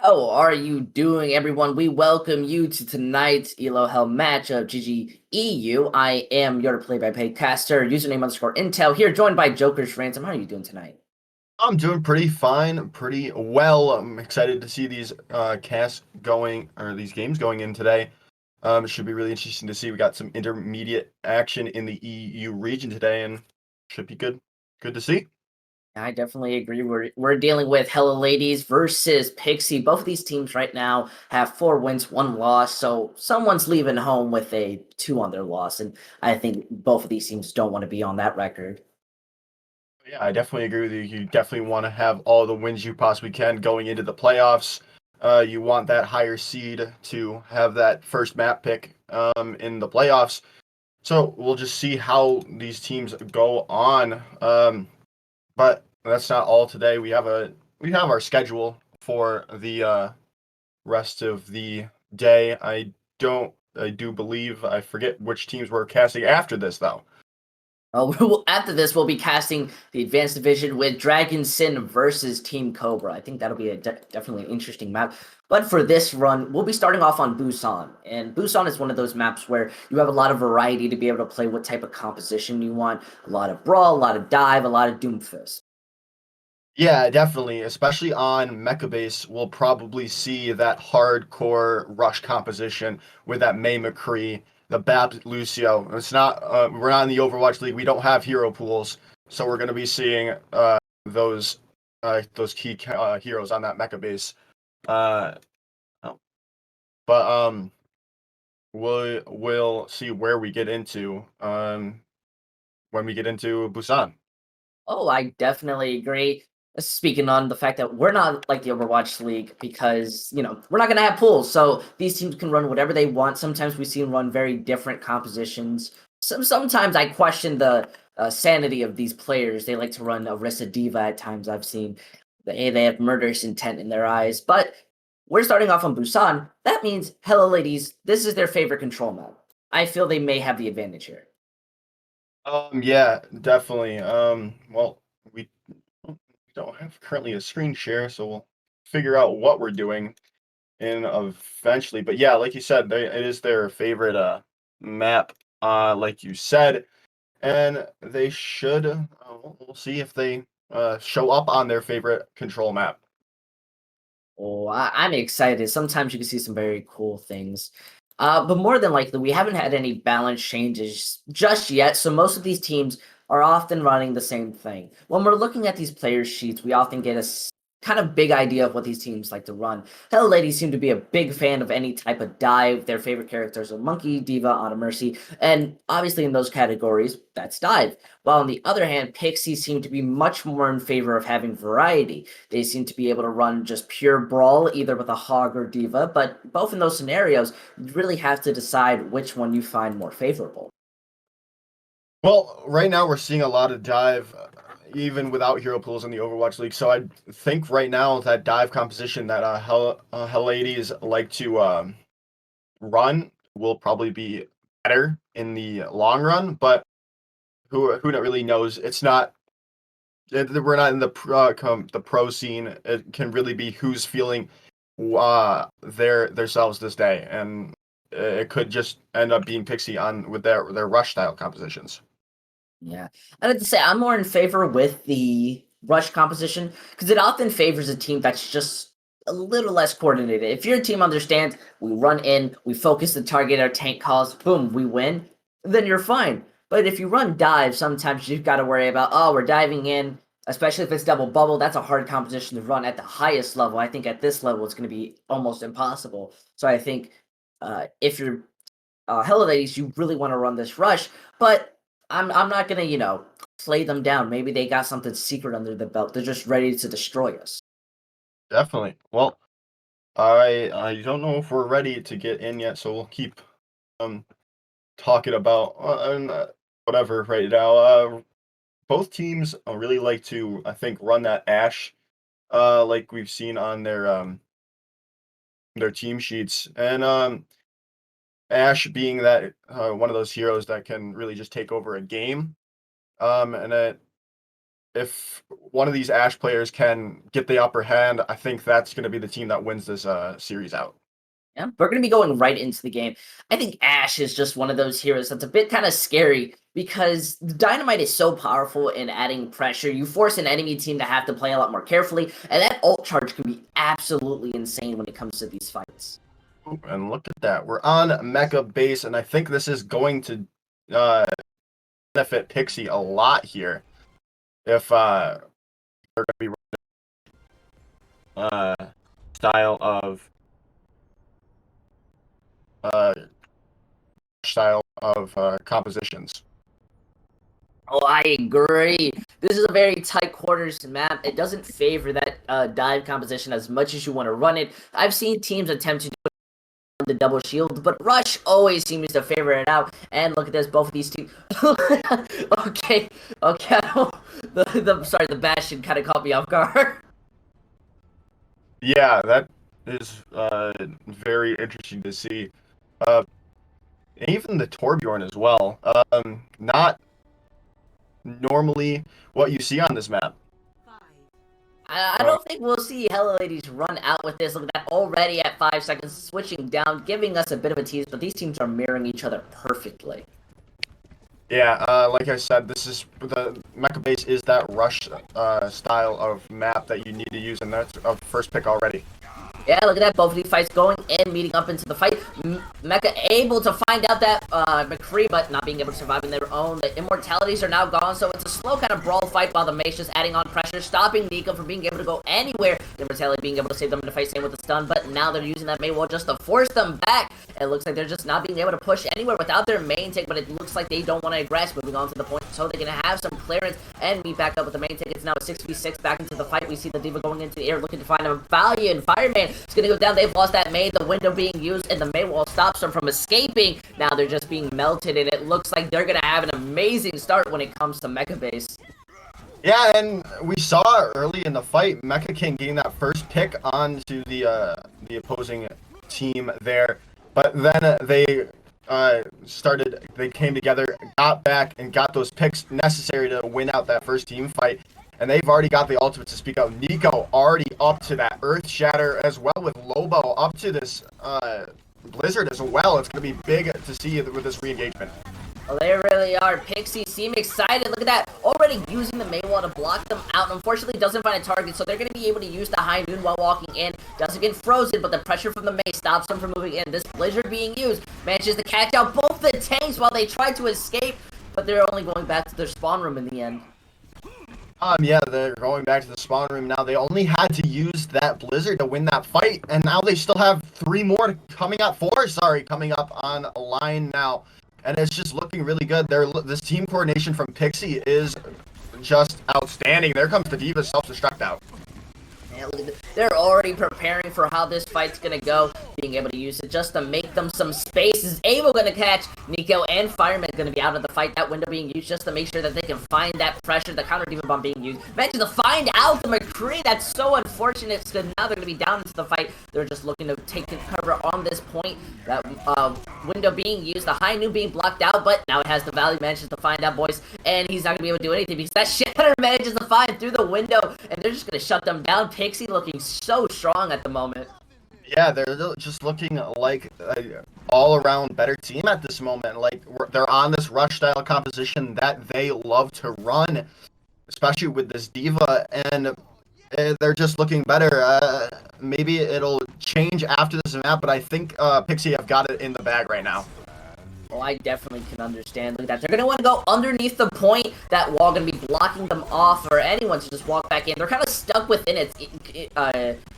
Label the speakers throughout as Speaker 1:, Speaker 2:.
Speaker 1: How are you doing, everyone? We welcome you to tonight's Elo Hell matchup, GGEU. I am your play-by-play caster, username underscore Intel, here joined by Joker's Ransom. How are you doing tonight?
Speaker 2: I'm doing pretty fine, pretty well. I'm excited to see these casts going, or these games going in today. It should be really interesting to see. We got some intermediate action in the EU region today, and should be good. Good to see.
Speaker 1: I definitely agree. We're dealing with Heliades versus Pixie. Both of these teams right now have 4 wins, 1 loss, so someone's leaving home with a 2 on their loss, and I think both of these teams don't want to be on that record.
Speaker 2: Yeah, I definitely agree with you. You definitely want to have all the wins you possibly can going into the playoffs. You want that higher seed to have that first map pick in the playoffs. So we'll just see how these teams go on. But that's not all today. We have our schedule for the rest of the day. I do believe I forget which teams we're casting after this though.
Speaker 1: After this, we'll be casting the Advanced Division with Dragon Sin versus Team Cobra. I think that'll be definitely an interesting map. But for this run, we'll be starting off on Busan. And Busan is one of those maps where you have a lot of variety to be able to play what type of composition you want. A lot of Brawl, a lot of Dive, a lot of Doomfist.
Speaker 2: Yeah, definitely. Especially on Mecha Base, we'll probably see that hardcore rush composition with that May McCree, the Bab Lucio. It's not we're not in the Overwatch League. We don't have hero pools, so we're gonna be seeing those key heroes on that Mecha Base. Uh, oh, but we'll see where we get into when we get into Busan.
Speaker 1: Oh, I definitely agree. Speaking on the fact that we're not like the Overwatch League because, we're not going to have pools. So these teams can run whatever they want. Sometimes we see them run very different compositions. Sometimes I question the sanity of these players. They like to run Orisa Diva at times. I've seen they have murderous intent in their eyes. But we're starting off on Busan. That means, hello, ladies, this is their favorite control map. I feel they may have the advantage here.
Speaker 2: Yeah, definitely. Well, we don't have currently a screen share, so we'll figure out what we're doing in eventually. But yeah, like you said, it is their favorite map, like you said, and they should. We'll see if they show up on their favorite control map.
Speaker 1: Oh, I'm excited. Sometimes you can see some very cool things. But more than likely, we haven't had any balance changes just yet. So most of these teams are often running the same thing. When we're looking at these player sheets, we often get a kind of big idea of what these teams like to run. Hello Ladies seem to be a big fan of any type of dive. Their favorite characters are Monkey, Diva, Auto Mercy, and obviously in those categories, that's dive. While on the other hand, Pixie seem to be much more in favor of having variety. They seem to be able to run just pure brawl, either with a hog or diva, but both in those scenarios, you really have to decide which one you find more favorable.
Speaker 2: Well, right now we're seeing a lot of dive, even without hero pools in the Overwatch League. So I think right now that dive composition that Heliades like to run will probably be better in the long run, but who really knows? It's not. We're not in the pro scene. It can really be who's feeling themselves this day, and it could just end up being Pixie on with their rush style compositions.
Speaker 1: Yeah. I'd have to say I'm more in favor with the rush composition because it often favors a team that's just a little less coordinated. If your team understands we run in, we focus the target, our tank calls, boom, we win, then you're fine. But if you run dive, sometimes you've got to worry about, oh, we're diving in, especially if it's double bubble. That's a hard composition to run at the highest level. I think at this level, it's going to be almost impossible. So I think if you're Hello Ladies, you really want to run this rush, but I'm not gonna, play them down. Maybe they got something secret under the belt. They're just ready to destroy us.
Speaker 2: Definitely. Well, I don't know if we're ready to get in yet, so we'll keep um talking about whatever right now. Both teams really like to, I think, run that Ash, like we've seen on their team sheets, and Ash being that one of those heroes that can really just take over a game, and if one of these Ashe players can get the upper hand, I think that's going to be the team that wins this series out.
Speaker 1: Yeah, we're going to be going right into the game. I think Ashe is just one of those heroes that's a bit kind of scary because Dynamite is so powerful in adding pressure. You force an enemy team to have to play a lot more carefully, and that ult charge can be absolutely insane when it comes to these fights.
Speaker 2: Ooh, and look at that. We're on Mecha base, and I think this is going to benefit Pixie a lot here. If they're going to be style of compositions.
Speaker 1: Oh, I agree. This is a very tight quarters map. It doesn't favor that dive composition as much as you want to run it. I've seen teams attempt to do the double shield, but Rush always seems to favor it out. And look at this, both of these teams. okay. Sorry, the Bastion kind of caught me off guard.
Speaker 2: Yeah, that is very interesting to see. And even the Torbjorn as well. Not normally what you see on this map.
Speaker 1: I don't think we'll see Heliades run out with this. Look at that, already at 5 seconds, switching down, giving us a bit of a tease, but these teams are mirroring each other perfectly.
Speaker 2: Yeah, like I said, this is the Mecha base is that rush style of map that you need to use, and that's a first pick already.
Speaker 1: Yeah, look at that, both of these fights going and meeting up into the fight. Mecha able to find out that McCree, but not being able to survive in their own. The immortalities are now gone, so it's a slow kind of brawl fight while the Mace just adding on pressure, stopping Nico from being able to go anywhere. The immortality being able to save them in the fight, same with the stun, but now they're using that May wall just to force them back. It looks like they're just not being able to push anywhere without their main tick, but it looks like they don't want to aggress, moving on to the point, so they're going to have some clearance and meet back up with the main tick. It's now a 6v6 back into the fight. We see the D.Va going into the air, looking to find a Valiant Fireman. It's going to go down. They've lost that May, the window being used, and the May wall stops them from escaping. Now they're just being melted, and it looks like they're going to have an amazing start when it comes to Mecha base.
Speaker 2: Yeah, and we saw really in the fight, Mecha King getting that first pick onto the opposing team there. But then they came together, got back, and got those picks necessary to win out that first team fight. And they've already got the ultimate to speak of. Nico already up to that Earth Shatter as well, with Lobo up to this Blizzard as well. It's going to be big to see with this re-engagement.
Speaker 1: Well, they really are. Pixie seem excited. Look at that. Already using the May wall to block them out. Unfortunately, doesn't find a target, so they're going to be able to use the high noon while walking in. Doesn't get frozen, but the pressure from the May stops them from moving in. This Blizzard being used manages to catch out both the tanks while they try to escape, but they're only going back to their spawn room in the end.
Speaker 2: Yeah, they're going back to the spawn room now. They only had to use that Blizzard to win that fight, and now they still have four coming up on a line now. And it's just looking really good. This team coordination from Pixie is just outstanding. There comes the D.Va's self-destruct out.
Speaker 1: Yeah, they're already preparing for how this fight's gonna go, being able to use it just to make them some space. Is able gonna catch Nico, and Fireman gonna be out of the fight. That window being used just to make sure that they can find that pressure. The counter D.Va bomb being used. Mention to find out the McCree. That's so unfortunate. So now they're gonna be down into the fight. They're just looking to take cover on this point. That window being used, the high noon being blocked out, but now it has the Valley manages to find out, boys, and he's not gonna be able to do anything because that Shatter manages to find through the window, and they're just gonna shut them down. Pixie looking so strong at the moment.
Speaker 2: Yeah, they're just looking like an all-around better team at this moment. Like, they're on this rush style composition that they love to run, especially with this D.Va, and they're just looking better. Maybe it'll change after this map, but I think Pixie have got it in the bag right now.
Speaker 1: Oh, I definitely can understand. Look at that. They're going to want to go underneath the point. That wall going to be blocking them off for anyone to just walk back in. They're kind of stuck within it.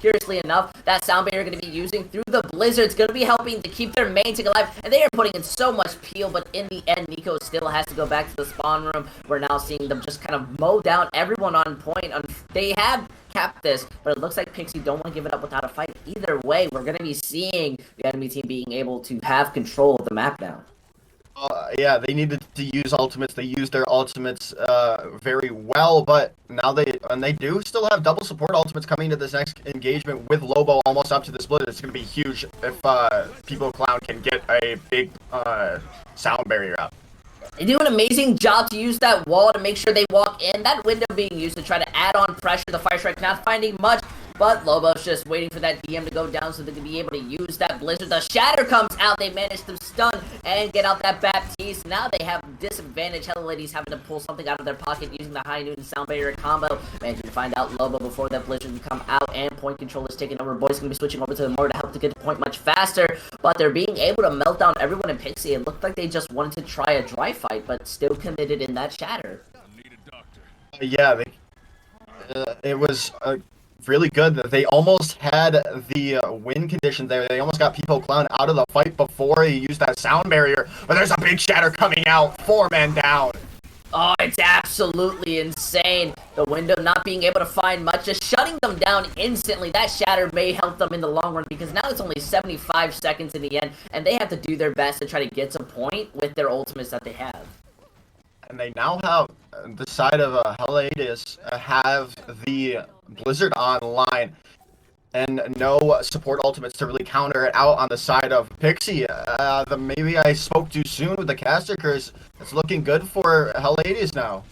Speaker 1: Curiously enough, that sound barrier going to be using through the Blizzard. It's going to be helping to keep their main tick alive. And they are putting in so much peel, but in the end, Nico still has to go back to the spawn room. We're now seeing them just kind of mow down everyone on point. They have capped this, but it looks like Pixie don't want to give it up without a fight. Either way, we're going to be seeing the enemy team being able to have control of the map now.
Speaker 2: Yeah, they needed to use ultimates. They used their ultimates very well, but now they do still have double support ultimates coming to this next engagement with Lobo almost up to the split. It's going to be huge if People Clown can get a big sound barrier out.
Speaker 1: They do an amazing job to use that wall to make sure they walk in. That window being used to try to add on pressure. The Fire Strike not finding much, but Lobo's just waiting for that DM to go down so they can be able to use that Blizzard. The Shatter comes out. They manage to stun and get out that Baptiste. Now they have disadvantage. Heliades having to pull something out of their pocket using the High Newton Sound Barrier combo. Managing to find out Lobo before that Blizzard can come out, and point control is taking over. Boys going to be switching over to the Moor to help to get the point much faster, but they're being able to melt down everyone in Pixie. It looked like they just wanted to try a dry fight, but still committed in that Shatter.
Speaker 2: Yeah, it was really good that they almost had the win condition there. They almost got People Clown out of the fight before he used that sound barrier, but there's a big Shatter coming out, 4 men down.
Speaker 1: Oh, it's absolutely insane. The window not being able to find much, just shutting them down instantly. That Shatter may help them in the long run because now it's only 75 seconds in the end, and they have to do their best to try to get to point with their ultimates that they have.
Speaker 2: And they now have the side of Heliades have the Blizzard online, and no support ultimates to really counter it out on the side of Pixie. Maybe I spoke too soon with the caster curse. It's looking good for Heliades now.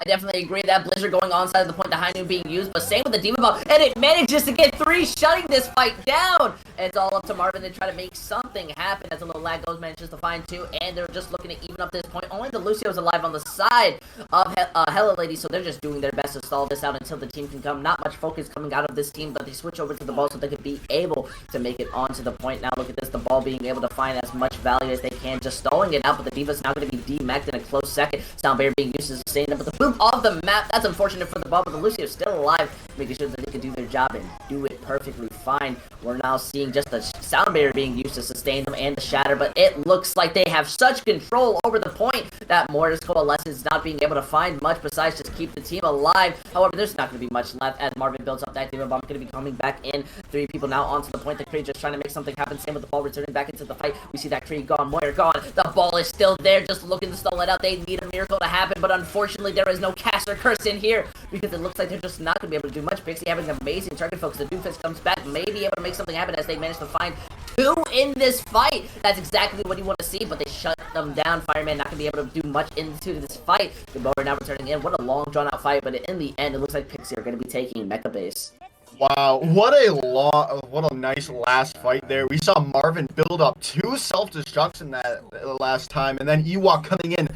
Speaker 1: I definitely agree that Blizzard going onside of the point, the High Noon being used, but same with the Demon Ball, and it manages to get 3, shutting this fight down. And it's all up to Marvin to try to make something happen as a little lag goes, manages to find 2, and they're just looking to even up this point. Only the Lucio's alive on the side of Heliades, so they're just doing their best to stall this out until the team can come. Not much focus coming out of this team, but they switch over to the ball so they could be able to make it onto the point. Now look at this, the ball being able to find as much value as they can, just stalling it out, but the Diva's now going to be demacked in a close second. Sound Barrier being used to sustain them, but the boom off the map, that's unfortunate for the ball, but the Lucio is still alive, making sure that they can do their job and do it perfectly fine. We're now seeing just the sound barrier being used to sustain them and the Shatter, but it looks like they have such control over the point that Mortis Coalescence not being able to find much besides just keep the team alive. However, there's not going to be much left as Marvin builds up that Demon Bomb. Going to be coming back in. 3 people now onto the point. The Kree just trying to make something happen. Same with the ball returning back into the fight. We see that Kree gone, Moyer gone. The ball is still there, just looking to stall it out. They need a miracle to happen, but unfortunately there is no caster curse in here because it looks like they're just not going to be able to do much. Pixie having an amazing target focus. The Doomfist comes back, may be able to make something happen as they manage to find 2 in this fight. That's exactly what you want to see, but they shut them down. Fireman not going to be able to do much into this fight. The Bower now returning in. What a long drawn out fight, but in the end it looks like Pixie are going to be taking Mecha Base.
Speaker 2: Wow, what a nice last fight there. We saw Marvin build up 2 self-destructs in that last time, and then Ewok coming in,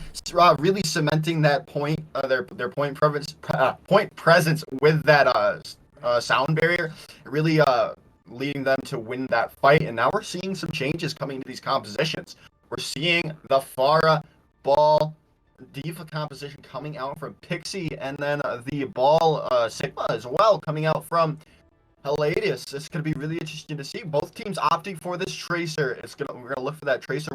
Speaker 2: really cementing that point, their point presence with that sound barrier, really leading them to win that fight. And now we're seeing some changes coming to these compositions. We're seeing the Pharah Ball Diva composition coming out from Pixie, and then the Ball Sigma as well coming out from Heliades. This is going to be really interesting to see. Both teams opting for this Tracer. We're gonna look for that Tracer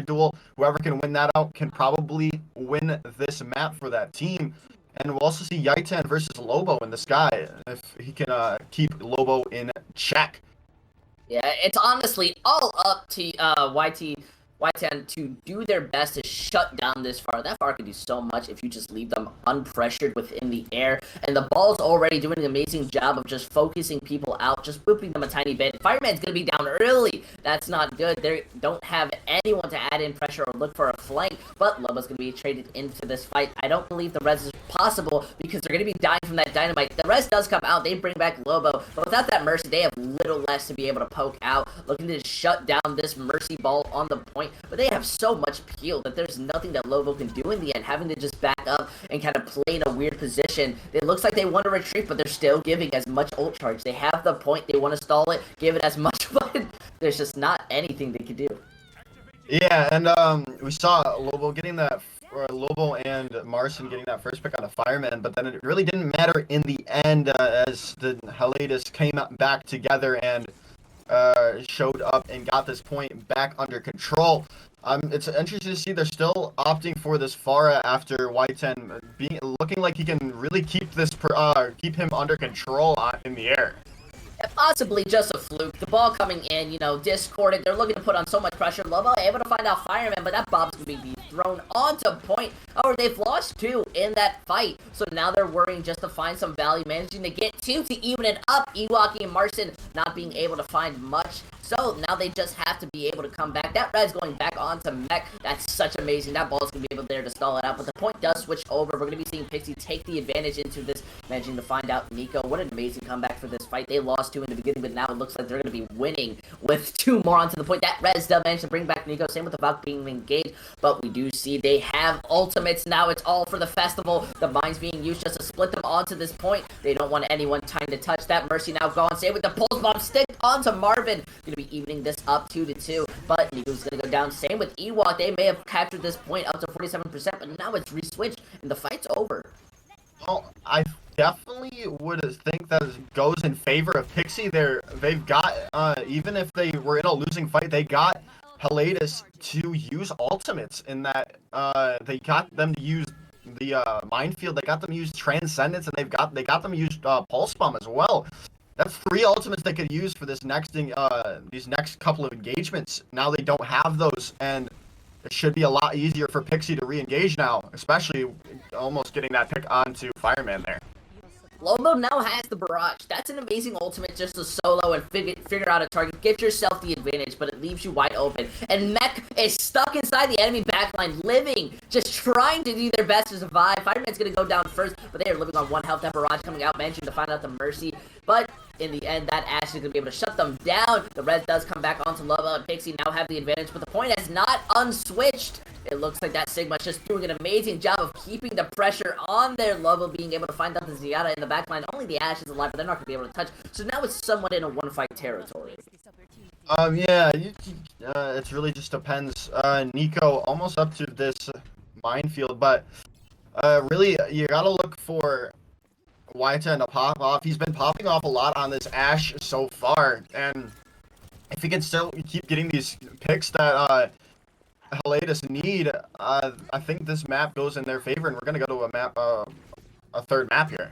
Speaker 2: duel. Whoever can win that out can probably win this map for that team. And we'll also see Yaitan versus Lobo in the sky if he can keep Lobo in check.
Speaker 1: Yeah, it's honestly all up to Y10 to do their best to shut down this Pharah. That Pharah can do so much if you just leave them unpressured within the air. And the Ball's already doing an amazing job of just focusing people out, just whipping them a tiny bit. Fireman's going to be down early. That's not good. They don't have anyone to add in pressure or look for a flank. But Lobo's going to be traded into this fight. I don't believe the res is possible because they're going to be dying from that dynamite. The res does come out. They bring back Lobo. But without that Mercy, they have little less to be able to poke out. Looking to shut down this Mercy Ball on the point. But they have so much peel that there's nothing that Lobo can do in the end, having to just back up and kind of play in a weird position. It looks like they want to retreat, but they're still giving as much ult charge. They have the point, they want to stall it, give it as much, but there's just not anything they can do.
Speaker 2: Yeah, and we saw Lobo getting that, Lobo and Marcin getting that first pick on a Fireman, but then it really didn't matter in the end as the Heliades came back together and showed up and got this point back under control. It's interesting to see they're still opting for this Pharah after Y10 looking like he can really keep this keep him under control in the air.
Speaker 1: Possibly just a fluke. The ball coming in, you know, discorded. They're looking to put on so much pressure. Lobo able to find out Fireman, but that Bob's going to be thrown onto point. However, they've lost 2 in that fight. So now they're worrying just to find some value, managing to get 2 to even it up. Ewok and Marcin not being able to find much So now they just have to be able to come back. That red's going back onto Mech. That's such amazing. That ball's going to be able there to stall it out. But the point does switch over. We're going to be seeing Pixie take the advantage into this, managing to find out Nico. What an amazing comeback for this fight. They lost 2 in the beginning, but now it looks like they're going to be winning with 2 more onto the point. That red still managed to bring back Nico. Same with the Valk being engaged. But we do see they have ultimates now. It's all for the festival. The mines being used just to split them onto this point. They don't want anyone trying to touch that. Mercy now gone. Same with the pulse bomb stick onto Marvin. Going to be evening this up 2-2. But Nico's going to go down. Same with Ewok. They may have captured this point up to 47%, but now it's re-switched and the fight's over.
Speaker 2: Well, I definitely would think that it goes in favor of Pixie. They've got, even if they were in a losing fight, they got Heliades to use ultimates in that they got them to use the minefield, they got them to use Transcendence, and they got them to use Pulse Bomb as well. That's 3 ultimates they could use for this these next couple of engagements. Now they don't have those, and it should be a lot easier for Pixie to re-engage now, especially almost getting that pick onto Fireman there.
Speaker 1: Lobo now has the barrage. That's an amazing ultimate just to solo and figure out a target. Get yourself the advantage, but it leaves you wide open. And Mech is stuck inside the enemy backline, living, just trying to do their best to survive. Fireman's going to go down first, but they are living on 1 health. That barrage coming out, managing to find out the Mercy. But in the end, that Ash is going to be able to shut them down. The red does come back onto Lobo, and Pixie now have the advantage, but the point has not unswitched. It looks like that Sigma just doing an amazing job of keeping the pressure on their Lobo, being able to find out the Zenyatta in the backline. Only the Ash is alive, but they're not going to be able to touch. So now it's somewhat in a one-fight territory.
Speaker 2: Yeah, it really just depends. Nico almost up to this minefield, but really, you gotta look for Waita to pop off. He's been popping off a lot on this Ash so far, and if he can still keep getting these picks that Heliades need, I think this map goes in their favor, and we're gonna go to a third map here.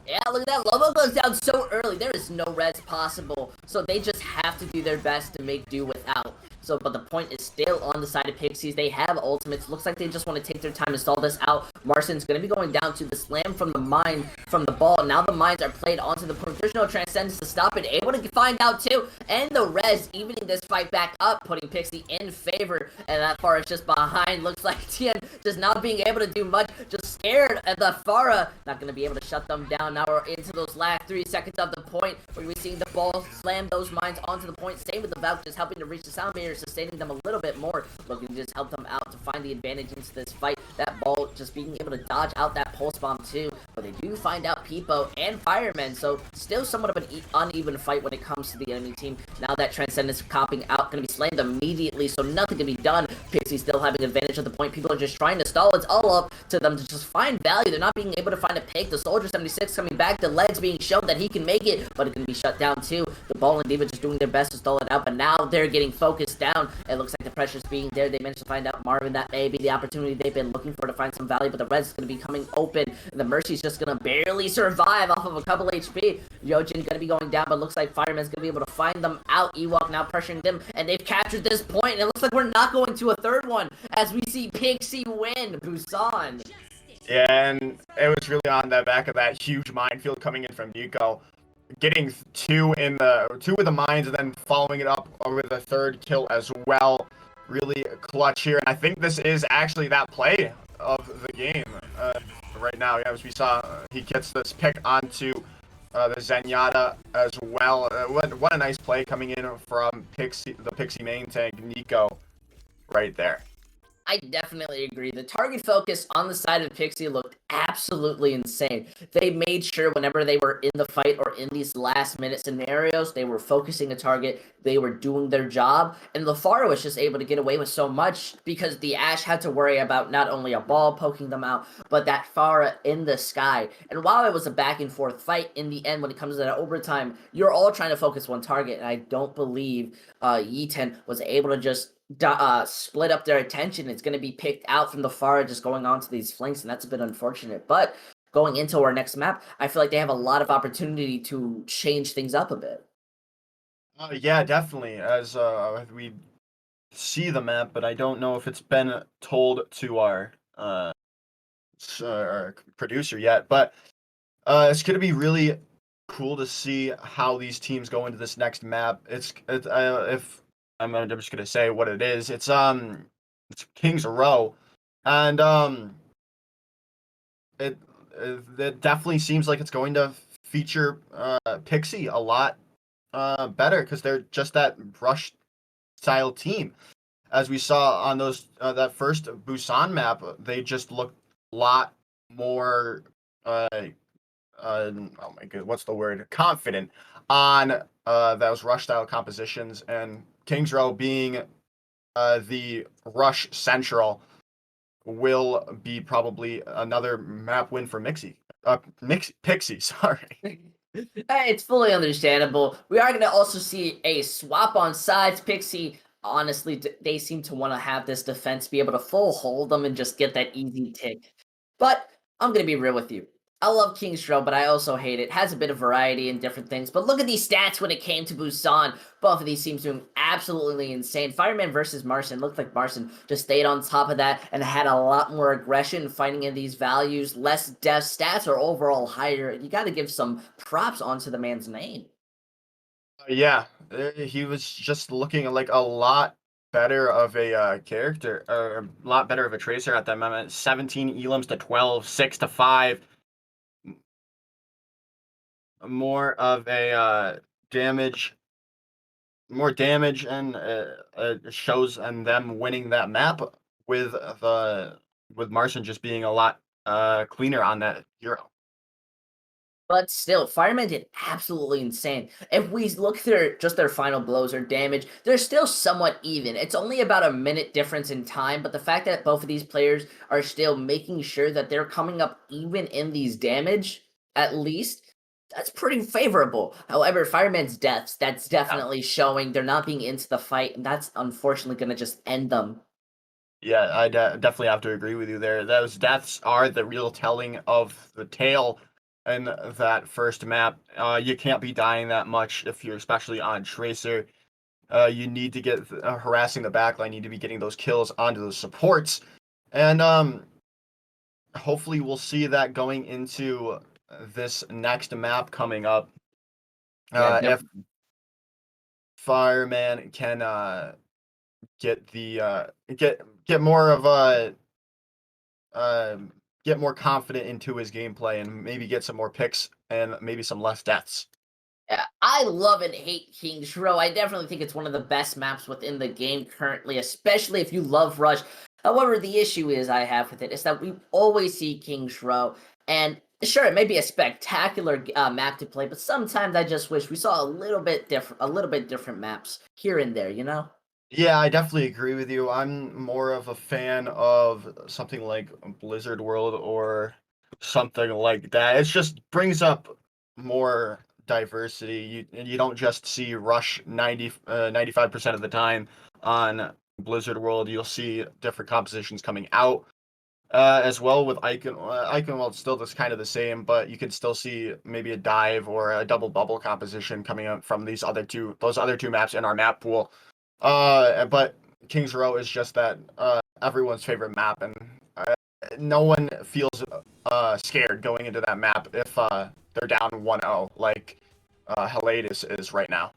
Speaker 1: Yeah, look at that. Lobo goes down so early. There is no res possible. So they just have to do their best to make do without. So, but the point is still on the side of Pixies. They have ultimates. Looks like they just want to take their time and stall this out. Marston's going to be going down to the slam from the mine, from the ball. Now the mines are played onto the point. There's no Transcendence to stop it. Able to find out too. And the res evening this fight back up, putting Pixie in favor. And that Farah is just behind. Looks like Tien just not being able to do much. Just scared at the Farah. Not going to be able to shut them down. Now we're into those last 3 seconds of the point. We're going to be seeing the ball slam those mines onto the point. Same with the Valk, just helping to reach the sound barrier, sustaining them a little bit more. Looking to just help them out to find the advantage into this fight. That ball just being able to dodge out that pulse bomb too. But they do find out Peepo and Fireman. So still somewhat of an uneven fight when it comes to the enemy team. Now that Transcendence copping out, going to be slammed immediately. So nothing can be done. Pixie still having advantage of the point. People are just trying to stall. It's all up to them to just find value. They're not being able to find a pick. The Soldier 76 coming back. The legs being shown that he can make it, but it's going to be shut down too. The Ball and Diva just doing their best to stall it out, but now they're getting focused down. It looks like the pressure's being there. They managed to find out Marvin. That may be the opportunity they've been looking for to find some value, but the Red's going to be coming open, and the Mercy's just going to barely survive off of a couple HP. Yojin going to be going down, but looks like Fireman's going to be able to find them out. Ewok now pressuring them, and they've captured this point, and it looks like we're not going to a third one as we see Pixie win. Busan.
Speaker 2: Yeah, and it was really on the back of that huge minefield coming in from Nico. Getting two with the mines and then following it up with a third kill as well. Really clutch here. And I think this is actually that play of the game right now. Yeah, as we saw, he gets this pick onto the Zenyatta as well. What a nice play coming in from the Pixie main tank, Nico, right there.
Speaker 1: I definitely agree. The target focus on the side of Pixie looked absolutely insane. They made sure whenever they were in the fight or in these last minute scenarios, they were focusing a target, they were doing their job, and LaFaro was just able to get away with so much because the Ashe had to worry about not only a ball poking them out, but that Farah in the sky. And while it was a back and forth fight, in the end, when it comes to that overtime, you're all trying to focus one target, and I don't believe Yiten was able to just split up their attention. It's going to be picked out from the Farah just going on to these flanks, and that's a bit unfortunate. But going into our next map, I feel like they have a lot of opportunity to change things up a bit.
Speaker 2: Yeah, definitely. As we see the map, but I don't know if it's been told to our producer yet. But it's going to be really cool to see how these teams go into this next map. If I'm just gonna say what it is. It's Kings Row, and it it definitely seems like it's going to feature Pixie a lot better because they're just that rush style team. As we saw on those that first Busan map, they just looked a lot more oh my god, what's the word? Confident on those rush style compositions, and Kings Row being the rush central will be probably another map win for Pixie. Sorry.
Speaker 1: It's fully understandable. We are going to also see a swap on sides. Pixie, honestly, they seem to want to have this defense be able to full hold them and just get that easy tick. But I'm going to be real with you. I love King's Row, but I also hate it. Has a bit of variety and different things. But look at these stats when it came to Busan. Both of these teams doing absolutely insane. Fireman versus Marson. Looked like Marson just stayed on top of that and had a lot more aggression fighting in these values. Less death stats are overall higher. You got to give some props onto the man's name.
Speaker 2: Yeah, he was just looking like a lot better of a character, or a lot better of a tracer at that moment. 17 elims to 12, 6 to 5. More of a damage, more damage, and shows and them winning that map with Martian just being a lot cleaner on that hero.
Speaker 1: But still, Fireman did absolutely insane. If we look through just their final blows or damage, they're still somewhat even. It's only about a minute difference in time, but the fact that both of these players are still making sure that they're coming up even in these damage, at least, that's pretty favorable. However, Fireman's deaths, that's definitely showing they're not being into the fight, and that's unfortunately going to just end them.
Speaker 2: Yeah, I definitely have to agree with you there. Those deaths are the real telling of the tale in that first map. You can't be dying that much if you're especially on Tracer. You need to get harassing the backline. You need to be getting those kills onto those supports, and hopefully we'll see that going into this next map coming up. If Fireman can get the get more of a get more confident into his gameplay and maybe get some more picks and maybe some less deaths.
Speaker 1: Yeah, I love and hate King's Row. I definitely think it's one of the best maps within the game currently, especially if you love Rush. However, the issue I have with it is that we always see King's Row, and sure, it may be a spectacular map to play, but sometimes I just wish we saw a little bit different maps here and there, you know?
Speaker 2: Yeah, I definitely agree with you. I'm more of a fan of something like Blizzard World or something like that. It just brings up more diversity. You don't just see Rush 95% of the time on Blizzard World. You'll see different compositions coming out. As well with Icon. Icon, well, it's still just kind of the same, but you can still see maybe a dive or a double bubble composition coming up from those other two maps in our map pool. But Kings Row is just that everyone's favorite map, and no one feels scared going into that map if they're down 1-0 like Heliades is right now.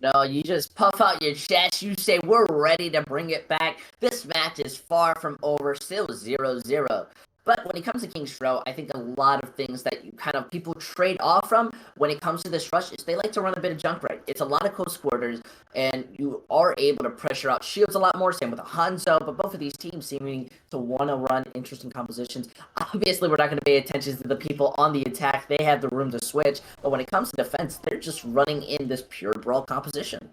Speaker 1: No, you just puff out your chest, you say, we're ready to bring it back. This match is far from over, still 0-0. But when it comes to King's Row, I think a lot of things that people trade off from when it comes to this rush is they like to run a bit of junk right. It's a lot of close quarters, and you are able to pressure out shields a lot more, same with Hanzo, but both of these teams seeming to want to run interesting compositions. Obviously, we're not going to pay attention to the people on the attack. They have the room to switch, but when it comes to defense, they're just running in this pure brawl composition.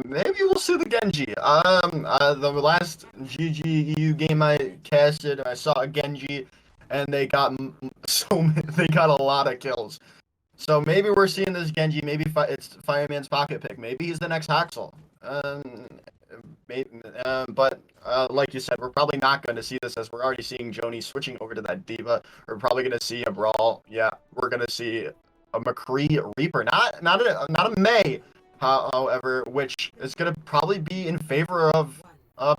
Speaker 2: Maybe we'll see the Genji. The last GGEU game I casted, I saw a Genji, and they got they got a lot of kills. So maybe we're seeing this Genji. Maybe it's Fireman's pocket pick. Maybe he's the next Haxel. Maybe, but like you said, we're probably not going to see this as we're already seeing Joni switching over to that Diva. We're probably going to see a Brawl. Yeah, we're going to see a McCree Reaper. Not a May. However, which is going to probably be in favor of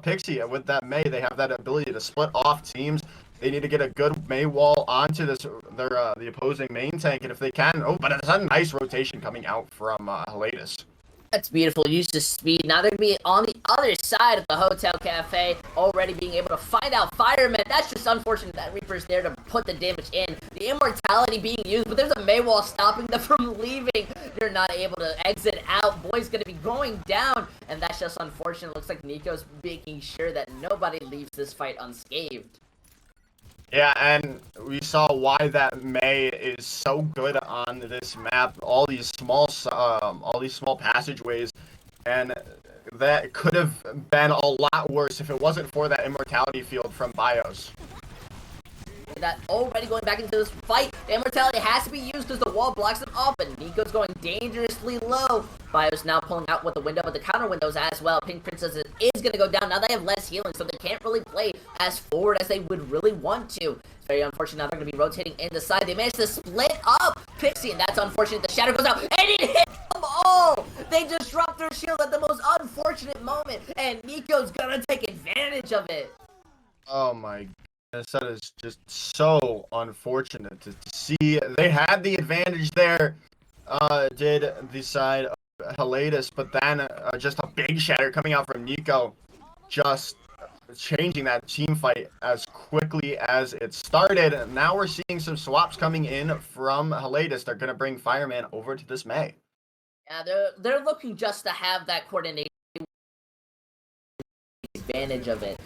Speaker 2: Pixie. With that May, they have that ability to split off teams They need to get a good May wall onto the opposing main tank, and if they can, but it's a nice rotation coming out from Heliades.
Speaker 1: That's beautiful. Use the speed. Now they're going to be on the other side of the Hotel Cafe, already being able to find out Fireman. That's just unfortunate that Reaper's there to put the damage in. The immortality being used, but there's a Maywall stopping them from leaving. They're not able to exit out. Boy's going to be going down, and that's just unfortunate. Looks like Nico's making sure that nobody leaves this fight unscathed.
Speaker 2: Yeah, and we saw why that May is so good on this map. All these small passageways, and that could have been a lot worse if it wasn't for that immortality field from Bios.
Speaker 1: That already going back into this fight. The immortality has to be used because the wall blocks them off, and Nico's going dangerously low. Bios now pulling out with the window, but the counter windows as well. Pink Princess is going to go down. Now they have less healing, so they can't really play as forward as they would really want to. It's very unfortunate. Now they're going to be rotating in the side. They managed to split up Pixie, and that's unfortunate. The shadow goes out, and it hit them all. They just dropped their shield at the most unfortunate moment, and Nico's going to take advantage of it.
Speaker 2: Oh my goodness, that is just so unfortunate to see. They had the advantage there, did the side of Heliades, but then just a big shatter coming out from Nico, just changing that team fight as quickly as it started. Now we're seeing some swaps coming in from Heliades. They're going to bring Fireman over to this May.
Speaker 1: Yeah, they're looking just to have that coordination advantage of it.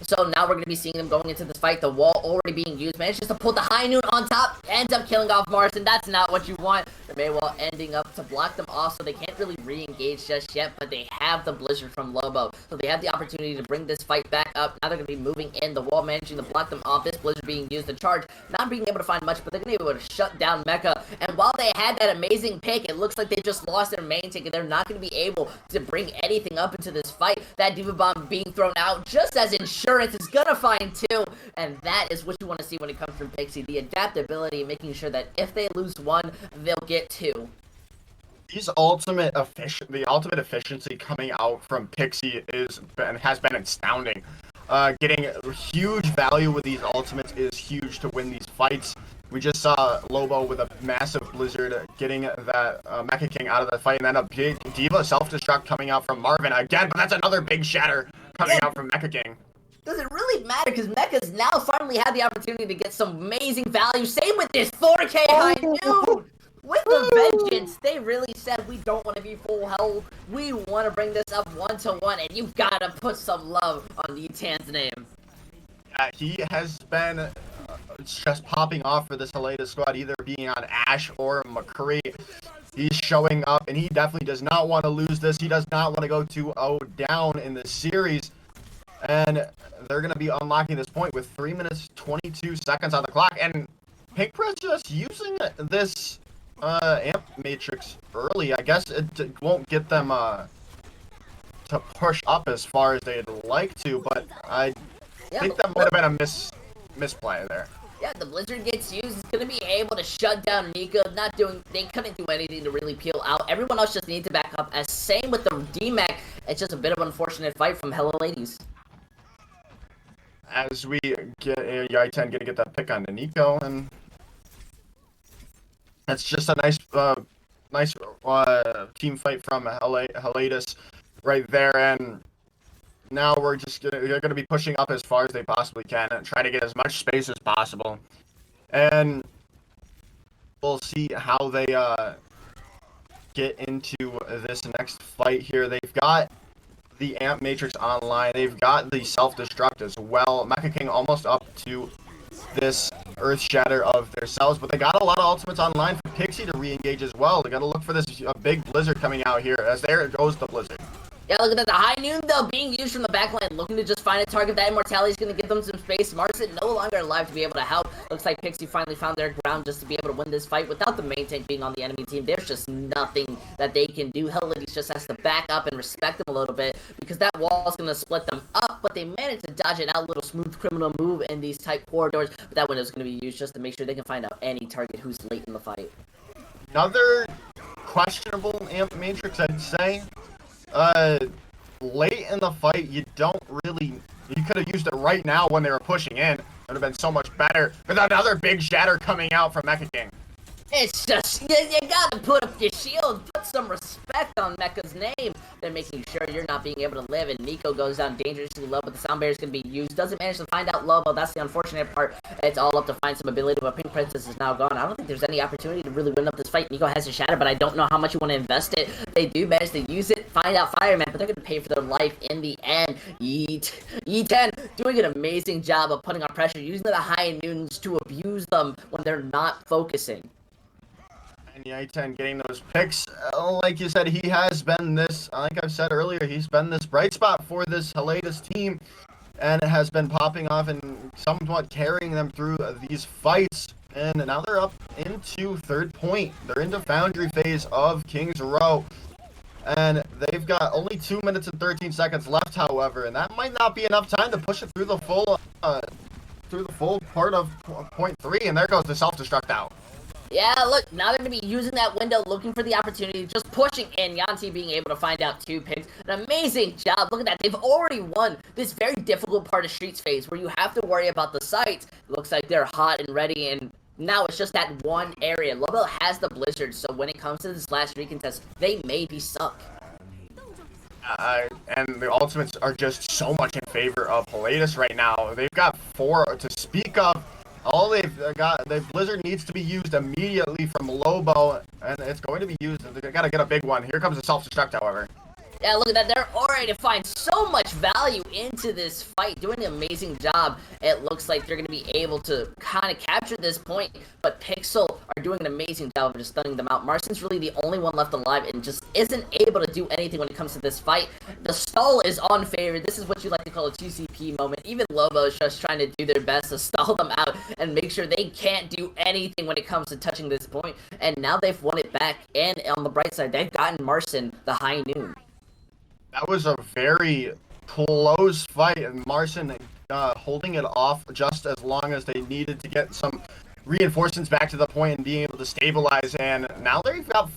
Speaker 1: So now we're going to be seeing them going into this fight. The wall already being used. Manages to pull the high noon on top. Ends up killing off Marston. That's not what you want. The Maywall ending up to block them off, so they can't really re-engage just yet. But they have the Blizzard from Lobo. So they have the opportunity to bring this fight back up. Now they're going to be moving in. The wall managing to block them off. This Blizzard being used to charge. Not being able to find much, but they're going to be able to shut down Mecha. And while they had that amazing pick, it looks like they just lost their main ticket. They're not going to be able to bring anything up into this fight. That Diva Bomb being thrown out just as insurance is going to find two, and that is what you want to see when it comes from Pixie. The adaptability, making sure that if they lose one, they'll get two.
Speaker 2: The ultimate efficiency coming out from Pixie has been astounding. Getting huge value with these ultimates is huge to win these fights. We just saw Lobo with a massive Blizzard getting that Mecha King out of the fight, and then a big Diva self-destruct coming out from Marvin again, but that's another big shatter coming out from Mecha King.
Speaker 1: Does it really matter? Because Mecha's now finally had the opportunity to get some amazing value. Same with this 4K high noon! With the vengeance, they really said, we don't want to be full health. We want to bring this up 1-to-1, and you've got to put some love on Yitan's name.
Speaker 2: He has been just popping off for this Heliades squad, either being on Ash or McCree. He's showing up, and he definitely does not want to lose this. He does not want to go 2-0 down in this series. And they're going to be unlocking this point with 3 minutes 22 seconds on the clock. And Pink Princess using this amp matrix early. I guess it won't get them to push up as far as they'd like to, but I think that might have been a misplay there.
Speaker 1: Yeah, the Blizzard gets used. It's going to be able to shut down Nico. They couldn't do anything to really peel out. Everyone else just needs to back up. As same with the DMAC. It's just a bit of an unfortunate fight from Heliades.
Speaker 2: As we get Yitan going to get that pick on Nico, and that's just a nice team fight from Heliades right there. And now we're they're going to be pushing up as far as they possibly can and try to get as much space as possible. And we'll see how they get into this next fight here. They've got the Amp Matrix online. They've got the Self-Destruct as well. Mecha King almost up to this Earth Shatter of themselves, but they got a lot of ultimates online for Pixie to re-engage as well. They got to look for this big Blizzard coming out here, as there goes the Blizzard.
Speaker 1: Yeah, look at that. The high noon, though, being used from the backline, looking to just find a target. That immortality is going to give them some space. Marston no longer alive to be able to help. Looks like Pixie finally found their ground just to be able to win this fight. Without the main tank being on the enemy team, there's just nothing that they can do. Heliades just has to back up and respect them a little bit, because that wall is going to split them up, but they managed to dodge it out. A little smooth criminal move in these tight corridors, but that window is going to be used just to make sure they can find out any target who's late in the fight.
Speaker 2: Another questionable Amp Matrix, I'd say. Late in the fight, you could have used it right now when they were pushing in. Would have been so much better with another big shatter coming out from Mecha King.
Speaker 1: It's just, you gotta put up your shield, put some respect on Mecha's name. They're making sure you're not being able to live, and Nico goes down dangerously low, but the sound barrier is going to be used. Doesn't manage to find out Lobo. That's the unfortunate part. It's all up to find some ability, but Pink Princess is now gone. I don't think there's any opportunity to really win up this fight. Nico has a shatter, but I don't know how much you want to invest it. They do manage to use it, find out Fireman, but they're going to pay for their life in the end. E10 doing an amazing job of putting on pressure, using the high noons to abuse them when they're not focusing.
Speaker 2: And E10 getting those picks, like you said, he has been this, like I've said earlier, he's been this bright spot for this Heliades team, and it has been popping off and somewhat carrying them through these fights. And now they're up into third point. They're into Foundry phase of King's Row. And they've got only 2 minutes and 13 seconds left, however, and that might not be enough time to push it through the full part of point 3, and there goes the self-destruct out.
Speaker 1: Yeah, look, now they're going to be using that window, looking for the opportunity, just pushing in. Yanti being able to find out 2 picks. An amazing job. Look at that. They've already won this very difficult part of Streets phase where you have to worry about the sites. Looks like they're hot and ready, and now it's just that one area. Lobo has the Blizzard, so when it comes to this last recontest, they maybe suck.
Speaker 2: And the ultimates are just so much in favor of Heliades right now. They've got 4 to speak of. All they've got, the Blizzard needs to be used immediately from Lobo, and it's going to be used. They got to get a big one. Here comes the self-destruct, however.
Speaker 1: Yeah, look at that. They're already to find so much value into this fight, doing an amazing job. It looks like they're going to be able to kind of capture this point, but Pixel are doing an amazing job of just stunning them out. Marcin's really the only one left alive and just isn't able to do anything when it comes to this fight. The stall is on favor. This is what you like to call a TCP moment. Even Lobo is just trying to do their best to stall them out and make sure they can't do anything when it comes to touching this point. And now they've won it back, and on the bright side, they've gotten Marcin the high noon.
Speaker 2: That was a very close fight, and Marcin holding it off just as long as they needed to get some reinforcements back to the point and being able to stabilize. And now they've got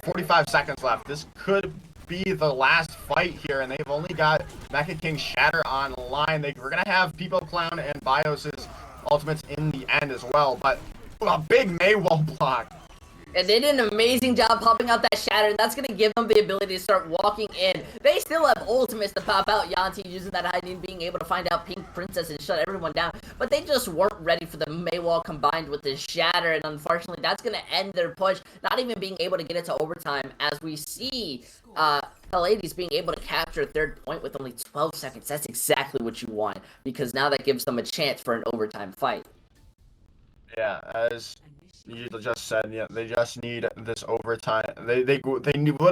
Speaker 2: 45 seconds left. This could be the last fight here, and they've only got Mecha King Shatter online. We're going to have People Clown and Bios's ultimates in the end as well, but a big Maywall block.
Speaker 1: And they did an amazing job popping out that shatter, and that's going to give them the ability to start walking in. They still have ultimates to pop out. Yanti using that high noon, being able to find out Pink Princess and shut everyone down. But they just weren't ready for the Maywall combined with the shatter, and unfortunately, that's going to end their push, not even being able to get it to overtime, as we see Heliades being able to capture third point with only 12 seconds. That's exactly what you want, because now that gives them a chance for an overtime fight.
Speaker 2: Yeah, as you just said, yeah, they just need this overtime. They would